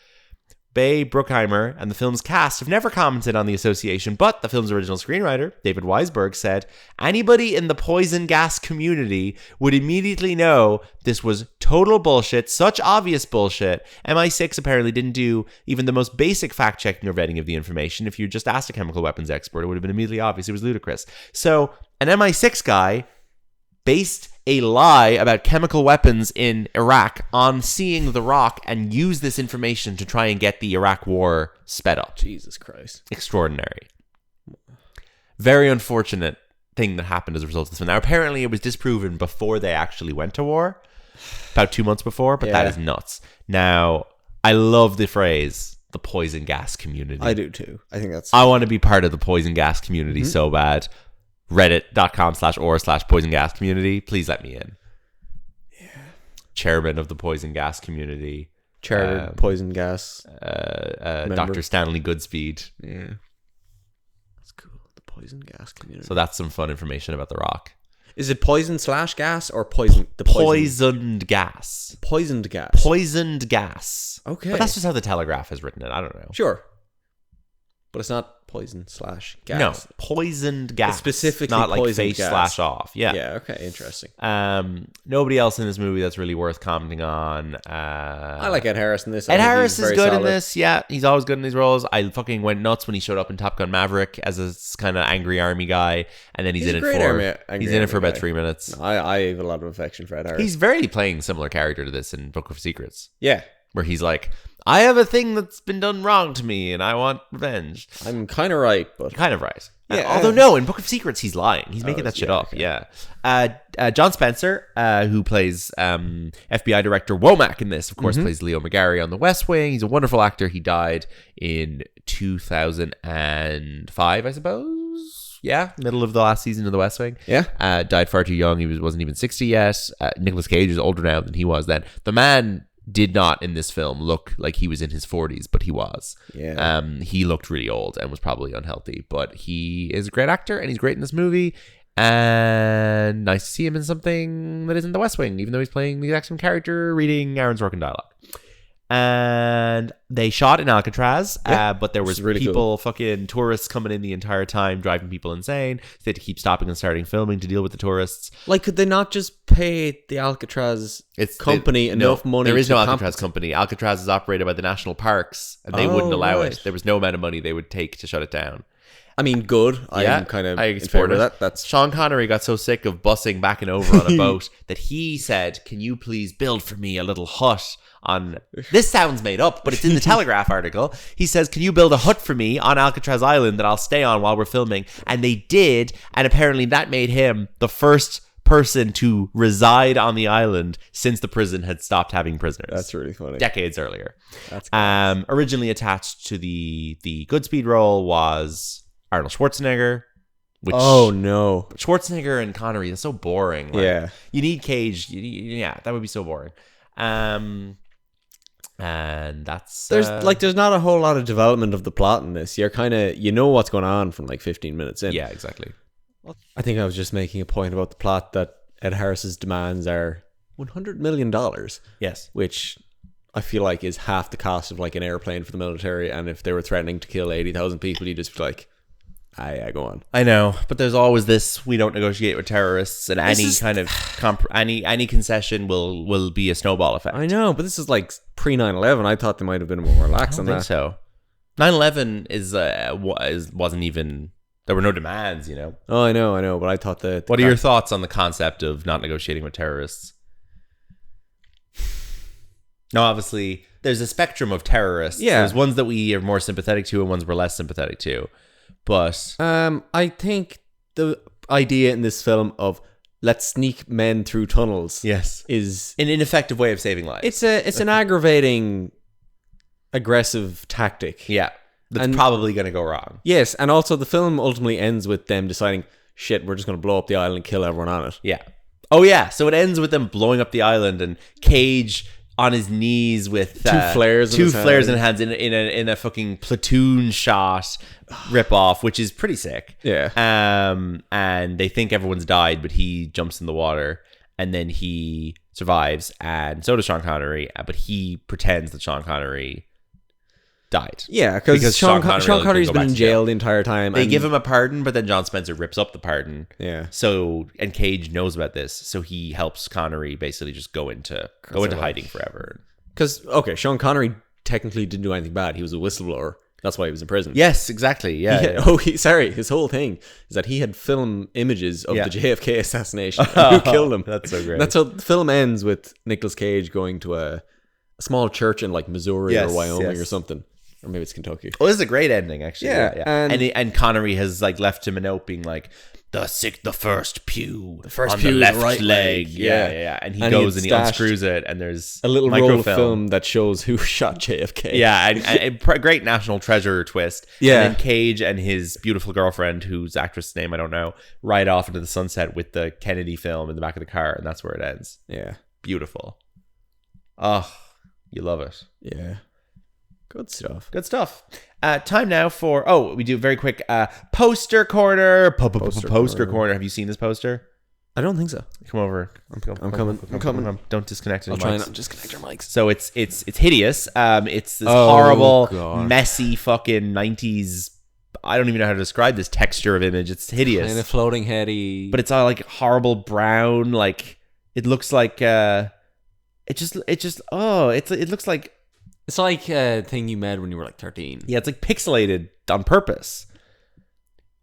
Speaker 1: Bay, Bruckheimer, and the film's cast have never commented on the association, but the film's original screenwriter, David Weisberg, said anybody in the poison gas community would immediately know this was total bullshit, such obvious bullshit. MI6 apparently didn't do even the most basic fact-checking or vetting of the information. If you just asked a chemical weapons expert, it would have been immediately obvious. It was ludicrous. So an MI6 guy based a lie about chemical weapons in Iraq on seeing The Rock and use this information to try and get the Iraq war sped up.
Speaker 2: Jesus Christ.
Speaker 1: Extraordinary. Very unfortunate thing that happened as a result of this one. Now, apparently it was disproven before they actually went to war, about 2 months before, but that is nuts. Now, I love the phrase, the poison gas community.
Speaker 2: I do too. I think that's...
Speaker 1: I want to be part of the poison gas community so bad. Reddit.com/or/poison gas community. Please let me in.
Speaker 2: Yeah.
Speaker 1: Chairman of the poison gas community.
Speaker 2: Chartered poison gas.
Speaker 1: Dr. Stanley Goodspeed.
Speaker 2: Yeah. That's cool. The poison gas community.
Speaker 1: So that's some fun information about The Rock.
Speaker 2: Is it poison/gas or poison?
Speaker 1: Poisoned gas.
Speaker 2: Poisoned gas.
Speaker 1: Poisoned gas.
Speaker 2: Okay.
Speaker 1: But that's just how the Telegraph has written it. I don't know.
Speaker 2: Sure. But it's not poison/gas.
Speaker 1: No, poisoned gas.
Speaker 2: It's specifically
Speaker 1: not like
Speaker 2: poisoned gas.
Speaker 1: /off. Yeah.
Speaker 2: Yeah. Okay. Interesting.
Speaker 1: Nobody else in this movie that's really worth commenting on.
Speaker 2: I like Ed Harris in this.
Speaker 1: Ed Harris is good in this. Yeah, he's always good in these roles. I fucking went nuts when he showed up in Top Gun Maverick as a kind of angry army guy, and then he's in it for about 3 minutes.
Speaker 2: No, I have a lot of affection for Ed Harris.
Speaker 1: He's very playing similar character to this in Book of Secrets.
Speaker 2: Yeah.
Speaker 1: where he's like, I have a thing that's been done wrong to me and I want revenge.
Speaker 2: I'm kind of right, but
Speaker 1: Kind of right.
Speaker 2: Yeah.
Speaker 1: Although no, in Book of Secrets he's lying. He's making that shit up.
Speaker 2: okay.
Speaker 1: Yeah. John Spencer, who plays FBI Director Womack in this, of course, plays Leo McGarry on The West Wing. He's a wonderful actor. He died in 2005, I suppose. Yeah, middle of the last season of The West Wing.
Speaker 2: Yeah.
Speaker 1: Died far too young. He wasn't even 60 yet. Nicolas Cage is older now than he was then. The man did not in this film look like he was in his 40s, but he was.
Speaker 2: Yeah.
Speaker 1: He looked really old and was probably unhealthy, but he is a great actor and he's great in this movie. And nice to see him in something that isn't The West Wing, even though he's playing the exact same character, reading Aaron Sorkin dialogue. And they shot in Alcatraz, but there was
Speaker 2: really
Speaker 1: people, fucking tourists coming in the entire time, driving people insane. So they had to keep stopping and starting filming to deal with the tourists.
Speaker 2: Like, could they not just pay the Alcatraz company enough money?
Speaker 1: There is no Alcatraz company. Alcatraz is operated by the national parks, and they wouldn't allow it. There was no amount of money they would take to shut it down.
Speaker 2: I mean, good. I'm kind of in favor of that. That's
Speaker 1: Sean Connery got so sick of bussing back and over on a boat that he said, "Can you please build for me a little hut on..." This sounds made up, but it's in the Telegraph article. He says, "Can you build a hut for me on Alcatraz Island that I'll stay on while we're filming?" And they did, and apparently that made him the first person to reside on the island since the prison had stopped having prisoners.
Speaker 2: That's really funny.
Speaker 1: Decades earlier.
Speaker 2: That's cool.
Speaker 1: Originally attached to the Goodspeed role was Arnold Schwarzenegger. Which,
Speaker 2: oh no,
Speaker 1: Schwarzenegger and Connery, that's so boring. Like,
Speaker 2: yeah,
Speaker 1: you need Cage. Yeah, that would be so boring. And that's
Speaker 2: there's not a whole lot of development of the plot in this. You're kind of, you know what's going on from like 15 minutes in.
Speaker 1: Yeah, exactly.
Speaker 2: I think I was just making a point about the plot that Ed Harris's demands are $100 million.
Speaker 1: Yes,
Speaker 2: which I feel like is half the cost of like an airplane for the military. And if they were threatening to kill 80,000 people, you just be like, I go on.
Speaker 1: I know, but there's always this: we don't negotiate with terrorists, and any kind of any concession will be a snowball effect.
Speaker 2: I know, but this is like pre 9/11. I thought they might have been more relaxed on that.
Speaker 1: So 9/11 wasn't even. There were no demands, you know.
Speaker 2: Oh, I know, but I thought that.
Speaker 1: What are your thoughts on the concept of not negotiating with terrorists? Now, obviously, there's a spectrum of terrorists.
Speaker 2: Yeah,
Speaker 1: there's ones that we are more sympathetic to, and ones we're less sympathetic to. But
Speaker 2: I think the idea in this film of let's sneak men through tunnels,
Speaker 1: yes,
Speaker 2: is
Speaker 1: an ineffective way of saving lives.
Speaker 2: It's an aggravating, aggressive tactic.
Speaker 1: Yeah, that's probably going to go wrong.
Speaker 2: Yes, and also the film ultimately ends with them deciding, shit, we're just going to blow up the island and kill everyone on it.
Speaker 1: Yeah. Oh yeah. So it ends with them blowing up the island and Cage on his knees with
Speaker 2: two flares
Speaker 1: in his hands in a fucking platoon shot rip off, which is pretty sick.
Speaker 2: Yeah.
Speaker 1: And they think everyone's died, but he jumps in the water and then he survives, and so does Sean Connery, but he pretends that Sean Connery died.
Speaker 2: Yeah, because Sean Connery's been in jail the entire time.
Speaker 1: They give him a pardon, but then John Spencer rips up the pardon.
Speaker 2: Yeah.
Speaker 1: So, and Cage knows about this, so he helps Connery basically just go into hiding forever.
Speaker 2: Because Sean Connery technically didn't do anything bad. He was a whistleblower. That's why he was in prison.
Speaker 1: Yes, exactly. Yeah.
Speaker 2: His whole thing is that he had film images of the JFK assassination. Who killed him?
Speaker 1: That's so great.
Speaker 2: That's how the film ends, with Nicolas Cage going to a small church in like Missouri or Wyoming or something. Or maybe it's Kentucky.
Speaker 1: Oh, this is a great ending, actually.
Speaker 2: Yeah.
Speaker 1: And Connery has like left him a note being like, the first pew on
Speaker 2: pew
Speaker 1: the left
Speaker 2: right
Speaker 1: leg.
Speaker 2: Yeah.
Speaker 1: And he goes and he unscrews it, and there's
Speaker 2: a little roll of film that shows who shot JFK.
Speaker 1: Yeah, and great national treasure twist.
Speaker 2: Yeah.
Speaker 1: And then Cage and his beautiful girlfriend, whose actress name I don't know, ride off into the sunset with the Kennedy film in the back of the car, and that's where it ends.
Speaker 2: Yeah.
Speaker 1: Beautiful. Oh, you love it.
Speaker 2: Yeah. Good stuff.
Speaker 1: Good stuff. Time now for, we do very quick poster corner. Poster corner. Have you seen this poster?
Speaker 2: I don't think so.
Speaker 1: Come over. I'm coming. Don't disconnect.
Speaker 2: I'll try not to disconnect your mics.
Speaker 1: So it's hideous. It's this horrible, messy fucking 90s. I don't even know how to describe this texture of image. It's hideous.
Speaker 2: Kind of floating heady.
Speaker 1: But it's all like horrible brown. Like it looks like it looks like.
Speaker 2: It's like a thing you made when you were like 13.
Speaker 1: Yeah, it's like pixelated on purpose.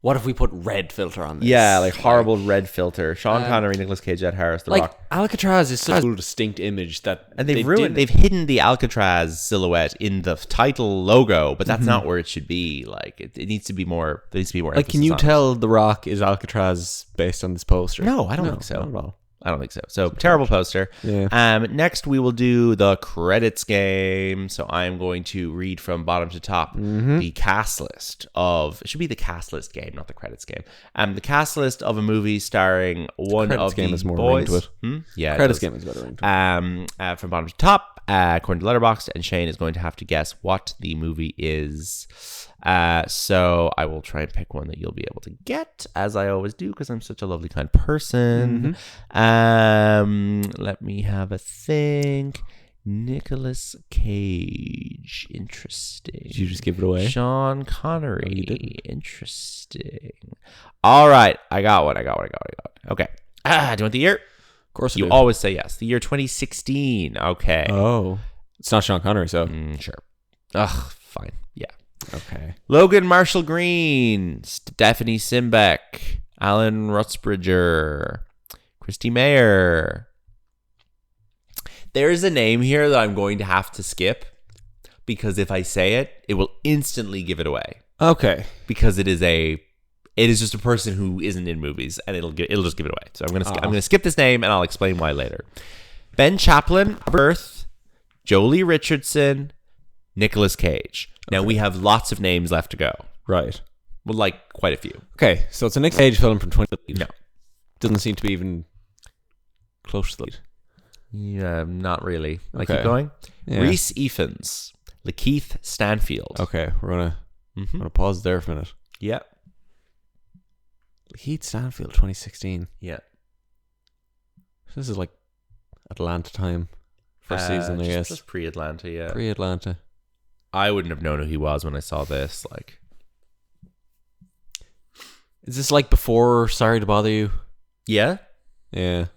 Speaker 2: What if we put red filter on this?
Speaker 1: Yeah, like horrible red filter. Sean Connery, Nicolas Cage, Ed Harris, The
Speaker 2: Like
Speaker 1: Rock.
Speaker 2: Alcatraz is such a distinct image that
Speaker 1: And they've hidden the Alcatraz silhouette in the title logo, but that's not where it should be. Like it needs to be more. There needs to be more.
Speaker 2: Like, can you tell The Rock is Alcatraz based on this poster?
Speaker 1: No, I don't think so.
Speaker 2: Not at all.
Speaker 1: I don't think so. So terrible poster.
Speaker 2: Yeah.
Speaker 1: Next we will do the credits game. So I'm going to read from bottom to top the cast list of. It should be the cast list game, not the credits game. The cast list of a movie starring one of
Speaker 2: game
Speaker 1: the
Speaker 2: is more
Speaker 1: boys.
Speaker 2: ring to it.
Speaker 1: Yeah,
Speaker 2: Credits game is better ring to it.
Speaker 1: from bottom to top, according to Letterboxd, and Shane is going to have to guess what the movie is. So I will try and pick one that you'll be able to get, as I always do, because I'm such a lovely, kind person. Let me have a think. Nicolas Cage, interesting.
Speaker 2: Did you just give it away?
Speaker 1: Sean Connery, interesting. All right, I got one. Okay. Do you want the year?
Speaker 2: Of course
Speaker 1: You always say yes. The year 2016. Okay.
Speaker 2: Oh. It's not Sean Connery, so.
Speaker 1: Sure. Ugh, fine. Yeah.
Speaker 2: Okay.
Speaker 1: Logan Marshall Green, Stephanie Simbeck, Alan Rutsbridger, Christy Mayer. There's a name here that I'm going to have to skip because if I say it, it will instantly give it away.
Speaker 2: Okay.
Speaker 1: Because it is just a person who isn't in movies, and it'll just give it away. So I'm gonna skip this name, and I'll explain why later. Ben Chaplin, Birth, Jolie Richardson, Nicolas Cage. Now we have lots of names left to go.
Speaker 2: Right.
Speaker 1: Well, like quite a few.
Speaker 2: Okay, so it's a Nicolas Cage film from 20.
Speaker 1: No.
Speaker 2: Doesn't seem to be even close to the lead.
Speaker 1: Yeah, not really. I
Speaker 2: Okay.
Speaker 1: keep going.
Speaker 2: Yeah.
Speaker 1: Rhys Ifans, Lakeith Stanfield.
Speaker 2: Okay, we're gonna pause there for a minute.
Speaker 1: Yeah.
Speaker 2: Heath Stanfield, 2016.
Speaker 1: Yeah.
Speaker 2: This is like Atlanta time. First season, I guess.
Speaker 1: Just pre-Atlanta, yeah.
Speaker 2: Pre-Atlanta.
Speaker 1: I wouldn't have known who he was when I saw this. Like,
Speaker 2: Is this like before Sorry to Bother You?
Speaker 1: yeah,
Speaker 2: Yeah.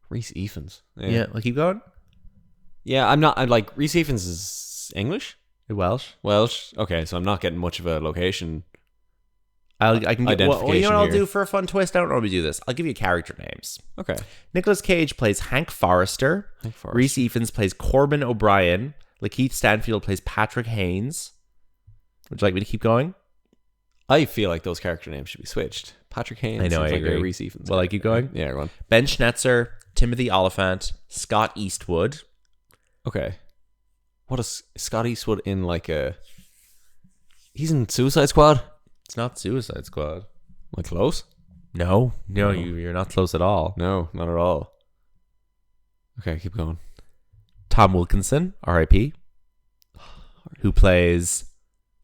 Speaker 2: Rhys Ifans.
Speaker 1: yeah. Like, keep going.
Speaker 2: Yeah, I'm like, Rhys Ifans is English?
Speaker 1: Welsh.
Speaker 2: Welsh? Okay, so I'm not getting much of a location.
Speaker 1: I can get. Well, you know what I'll
Speaker 2: here.
Speaker 1: do for a fun twist? I don't normally do this. I'll give you character names.
Speaker 2: Okay.
Speaker 1: Nicolas Cage plays Hank Forrester. Rhys Ifans plays Corbin O'Brien. Lakeith Stanfield plays Patrick Haynes. Would you like me to keep going?
Speaker 2: I feel like those character names should be switched. Patrick Haynes.
Speaker 1: I know, I
Speaker 2: seems
Speaker 1: agree.
Speaker 2: Like a Rhys Ifans.
Speaker 1: Well, I keep going?
Speaker 2: Yeah, go on.
Speaker 1: Ben Schnetzer, Timothy Oliphant, Scott Eastwood.
Speaker 2: Okay. What is Scott Eastwood in like a... He's in Suicide Squad?
Speaker 1: It's not Suicide Squad.
Speaker 2: Am I close?
Speaker 1: No, you're not close at all.
Speaker 2: No, not at all. Okay, keep going.
Speaker 1: Tom Wilkinson, R.I.P., who plays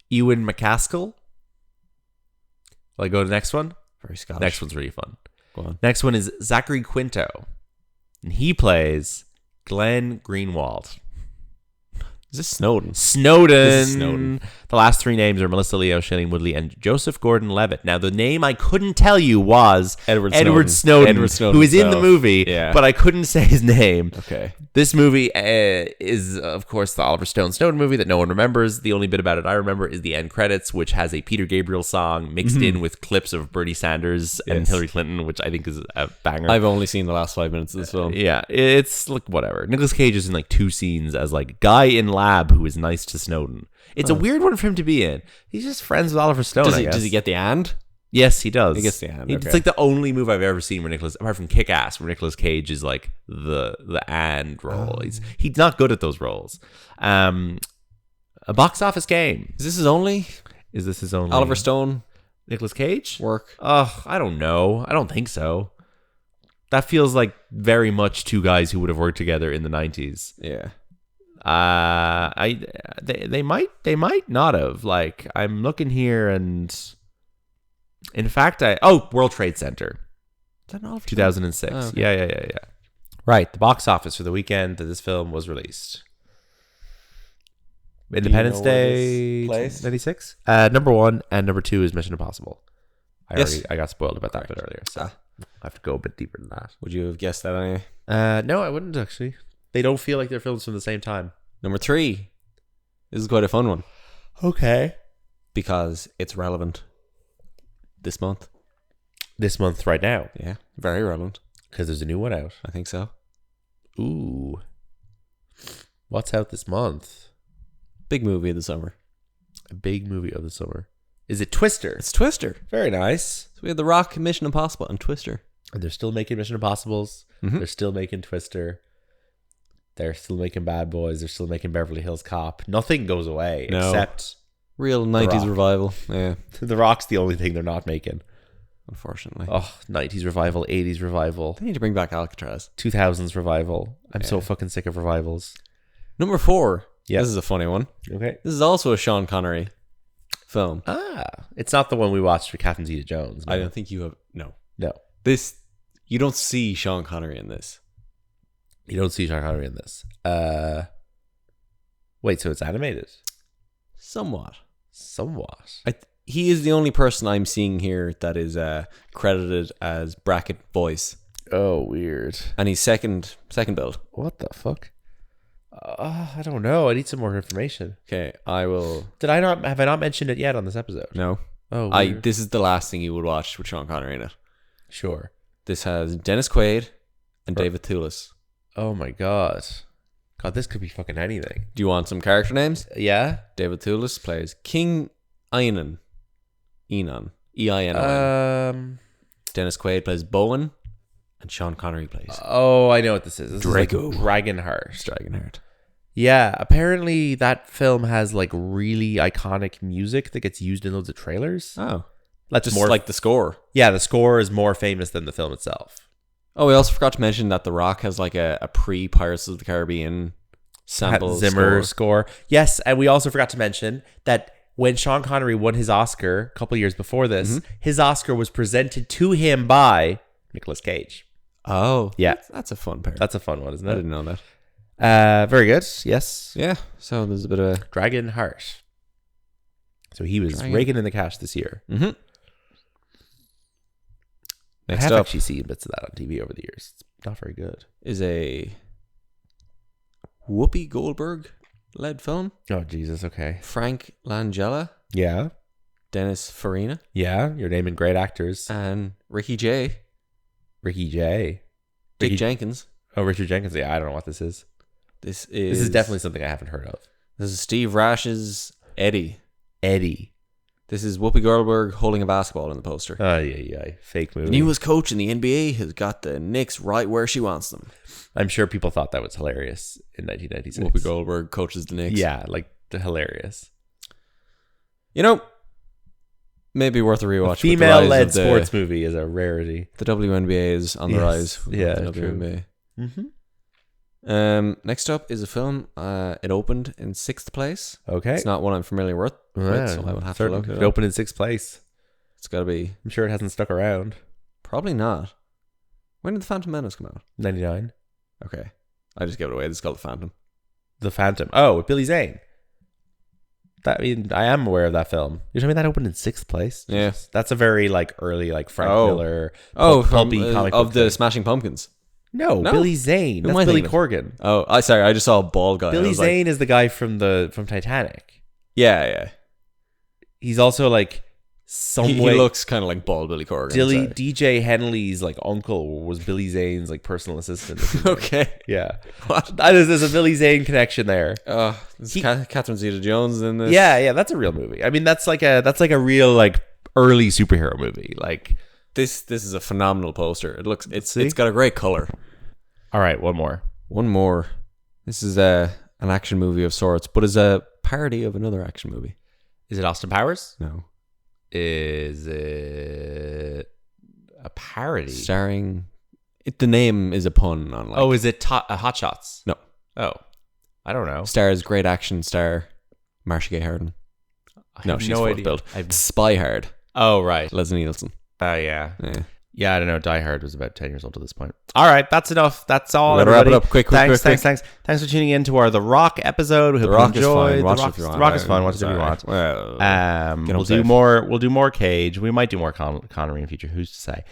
Speaker 1: Ewan McCaskill. Will I go to the next one?
Speaker 2: Very Scottish.
Speaker 1: Next one's really fun.
Speaker 2: Go on.
Speaker 1: Next one is Zachary Quinto, and he plays Glenn Greenwald.
Speaker 2: Is this Snowden?
Speaker 1: Snowden.
Speaker 2: This is Snowden.
Speaker 1: The last three names are Melissa Leo, Shailene Woodley, and Joseph Gordon-Levitt. Now, the name I couldn't tell you was Edward Snowden, who is in the movie, but I couldn't say his name.
Speaker 2: Okay.
Speaker 1: This movie is, of course, the Oliver Stone Snowden movie that no one remembers. The only bit about it I remember is the end credits, which has a Peter Gabriel song mixed in with clips of Bernie Sanders and Hillary Clinton, which I think is a banger.
Speaker 2: I've only seen the last 5 minutes of this film.
Speaker 1: Yeah, it's like whatever. Nicolas Cage is in like two scenes as like guy in lab who is nice to Snowden. It's a weird one for him to be in. He's just friends with Oliver Stone, I guess.
Speaker 2: Does he get the and?
Speaker 1: Yes, he does.
Speaker 2: He gets the hand.
Speaker 1: It's like the only movie I've ever seen where Nicolas, apart from Kick-Ass, where Nicolas Cage is like the and role. He's not good at those roles. A box office game.
Speaker 2: Is this his only?
Speaker 1: Is this his only?
Speaker 2: Oliver Stone
Speaker 1: Nicolas Cage
Speaker 2: work?
Speaker 1: I don't know. I don't think so. That feels like very much two guys who would have worked together in the 90s.
Speaker 2: Yeah.
Speaker 1: They might not have. Like, I'm looking here, and in fact, World Trade Center,
Speaker 2: Is that Oliver
Speaker 1: 2006.
Speaker 2: Oh, okay.
Speaker 1: Yeah. Right, the box office for the weekend that this film was released. Independence Day, 96. Number 1 and number 2 is Mission Impossible. I got spoiled about that bit earlier, so I have to go a bit deeper than that.
Speaker 2: Would you have guessed that anyway?
Speaker 1: No, I wouldn't actually. They don't feel like they're films from the same time.
Speaker 2: Number 3. This is quite a fun one
Speaker 1: Okay.
Speaker 2: because it's relevant this month.
Speaker 1: This month right now.
Speaker 2: Yeah, very relevant.
Speaker 1: Because there's a new one out.
Speaker 2: I think so.
Speaker 1: Ooh. What's out this month?
Speaker 2: Big movie of the summer.
Speaker 1: A big movie of the summer. Is it Twister?
Speaker 2: It's Twister.
Speaker 1: Very nice.
Speaker 2: So we had The Rock, Mission Impossible, and Twister.
Speaker 1: And they're still making Mission Impossibles.
Speaker 2: Mhm.
Speaker 1: They're still making Twister. They're still making Bad Boys. They're still making Beverly Hills Cop. Nothing goes away except
Speaker 2: Real 90s
Speaker 1: Rock.
Speaker 2: revival. Yeah,
Speaker 1: The Rock's the only thing they're not making.
Speaker 2: unfortunately.
Speaker 1: Oh, 90s revival, 80s revival,
Speaker 2: They need to bring back Alcatraz.
Speaker 1: 2000s revival. I'm so
Speaker 2: Yeah.
Speaker 1: fucking sick of revivals.
Speaker 2: Number 4.
Speaker 1: Yeah.
Speaker 2: This is a funny one.
Speaker 1: Okay.
Speaker 2: This is also a Sean Connery film.
Speaker 1: It's not the one we watched with Catherine Zeta-Jones. No.
Speaker 2: I don't think you have... No.
Speaker 1: No.
Speaker 2: This... You don't see Sean Connery in this.
Speaker 1: You don't see Sean Connery in this. Wait, so it's animated?
Speaker 2: Somewhat.
Speaker 1: Somewhat.
Speaker 2: He is the only person I'm seeing here that is credited as bracket voice.
Speaker 1: Oh, weird.
Speaker 2: And he's second build.
Speaker 1: What the fuck? I don't know. I need some more information.
Speaker 2: Okay, I will...
Speaker 1: Have I not mentioned it yet on this episode?
Speaker 2: No.
Speaker 1: Oh, weird.
Speaker 2: This is the last thing you would watch with Sean Connery in it.
Speaker 1: Sure.
Speaker 2: This has Dennis Quaid and David Thewlis.
Speaker 1: Oh my god. God, this could be fucking anything.
Speaker 2: Do you want some character names?
Speaker 1: Yeah?
Speaker 2: David Thewlis plays King Enon. E-I-N-O-N. Dennis Quaid plays Bowen. And Sean Connery plays
Speaker 1: Oh, I know what this is. This
Speaker 2: Drago.
Speaker 1: is like Dragonheart.
Speaker 2: Dragonheart.
Speaker 1: Yeah, apparently that film has like really iconic music that gets used in loads of trailers.
Speaker 2: Oh.
Speaker 1: That's
Speaker 2: Just
Speaker 1: more
Speaker 2: like the score.
Speaker 1: Yeah, the score is more famous than the film itself.
Speaker 2: Oh, we also forgot to mention that The Rock has like a pre-Pirates of the Caribbean sample
Speaker 1: Zimmer score. Yes, and we also forgot to mention that when Sean Connery won his Oscar a couple years before this, his Oscar was presented to him by Nicolas Cage.
Speaker 2: Oh.
Speaker 1: Yeah.
Speaker 2: That's a fun pair.
Speaker 1: That's a fun one, isn't
Speaker 2: I
Speaker 1: it?
Speaker 2: didn't know that.
Speaker 1: Very good. Yes.
Speaker 2: Yeah. So there's a bit of a...
Speaker 1: Dragonheart. So he was raking in the cash this year.
Speaker 2: Mm-hmm.
Speaker 1: I
Speaker 2: Next
Speaker 1: have
Speaker 2: up
Speaker 1: actually seen bits of that on TV over the years. It's not very good.
Speaker 2: is a Whoopi Goldberg-led film.
Speaker 1: Oh, Jesus. Okay.
Speaker 2: Frank Langella,
Speaker 1: Yeah.
Speaker 2: Dennis Farina,
Speaker 1: Yeah. You're naming great actors.
Speaker 2: and Ricky J.
Speaker 1: Ricky J.
Speaker 2: Dick Jenkins.
Speaker 1: Oh, Richard Jenkins. Yeah, I don't know what this is.
Speaker 2: This
Speaker 1: This is definitely something I haven't heard of.
Speaker 2: This is Steve Rash's Eddie.
Speaker 1: Eddie.
Speaker 2: This is Whoopi Goldberg holding a basketball in the poster.
Speaker 1: Oh, yeah. Fake movie.
Speaker 2: The newest coach in the NBA has got the Knicks right where she wants them.
Speaker 1: I'm sure people thought that was hilarious in 1996.
Speaker 2: Whoopi Goldberg coaches the Knicks.
Speaker 1: Yeah, like hilarious.
Speaker 2: You know, maybe worth a rewatch.
Speaker 1: A female-led sports movie is a rarity.
Speaker 2: The WNBA is on the rise.
Speaker 1: Yeah,
Speaker 2: the
Speaker 1: true.
Speaker 2: WNBA.
Speaker 1: Mm-hmm.
Speaker 2: Next up is a film. It opened in 6th place.
Speaker 1: Okay.
Speaker 2: It's not one I'm familiar with, so I will have to look it
Speaker 1: It
Speaker 2: up.
Speaker 1: opened in 6th place.
Speaker 2: It's got to be...
Speaker 1: I'm sure it hasn't stuck around.
Speaker 2: Probably not. When did The Phantom Menace come out?
Speaker 1: 99.
Speaker 2: Okay. I just gave it away. This is called The Phantom.
Speaker 1: The Phantom. Oh, with Billy Zane. I am aware of that film. You're telling me that opened in 6th place?
Speaker 2: Yeah.
Speaker 1: That's a very like early like Frank Miller.
Speaker 2: Pulpy
Speaker 1: comic
Speaker 2: of
Speaker 1: book
Speaker 2: the
Speaker 1: thing.
Speaker 2: Smashing Pumpkins.
Speaker 1: No, Billy Zane.
Speaker 2: Who am
Speaker 1: That's
Speaker 2: I
Speaker 1: Billy
Speaker 2: thinking of?
Speaker 1: Corgan.
Speaker 2: Oh, I just saw a bald guy.
Speaker 1: Billy Zane is the guy from Titanic.
Speaker 2: Yeah.
Speaker 1: He's also like
Speaker 2: He looks kind of like bald Billy Corgan.
Speaker 1: DJ Henley's like uncle was Billy Zane's like personal assistant.
Speaker 2: Okay.
Speaker 1: Yeah.
Speaker 2: What?
Speaker 1: There's a Billy Zane connection there.
Speaker 2: Catherine Zeta-Jones in this.
Speaker 1: Yeah, that's a real movie. I mean, that's like a real like early superhero movie. Like
Speaker 2: This is a phenomenal poster. It's got a great color.
Speaker 1: all right, one more.
Speaker 2: One more. This is an action movie of sorts, but is a parody of another action movie.
Speaker 1: Is it Austin Powers?
Speaker 2: No.
Speaker 1: Is it a parody?
Speaker 2: Starring... the name is a pun on like...
Speaker 1: Oh, is it Hot Shots?
Speaker 2: No.
Speaker 1: Oh, I don't know.
Speaker 2: Stars great action star Marcia Gay Harden. No, she's
Speaker 1: no
Speaker 2: fourth
Speaker 1: idea.
Speaker 2: build. Spy Hard.
Speaker 1: Oh, right.
Speaker 2: Leslie Nielsen.
Speaker 1: Yeah.
Speaker 2: Yeah.
Speaker 1: Yeah, I don't know. Die Hard was about 10 years old at this point. All right, that's enough. That's all.
Speaker 2: We're gonna wrap it
Speaker 1: everybody.
Speaker 2: up. Quick.
Speaker 1: Thanks for tuning in to our The Rock episode. We hope
Speaker 2: The Rock
Speaker 1: you
Speaker 2: is
Speaker 1: enjoyed.
Speaker 2: fine. Watch
Speaker 1: The
Speaker 2: it
Speaker 1: Rock,
Speaker 2: if you want.
Speaker 1: The Rock is fun. Watch it if you
Speaker 2: Sorry.
Speaker 1: want.
Speaker 2: Well,
Speaker 1: We'll do more. We'll do more Cage. We might do more Connery in future. Who's to say?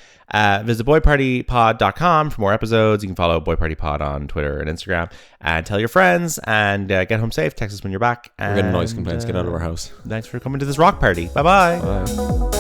Speaker 1: Visit boypartypod.com for more episodes. You can follow Boy Party Pod on Twitter and Instagram. And tell your friends. And get home safe. Text us when you're back.
Speaker 2: We're getting noise complaints. Get out of our house.
Speaker 1: Thanks for coming to this rock party. Bye-bye.
Speaker 2: Bye.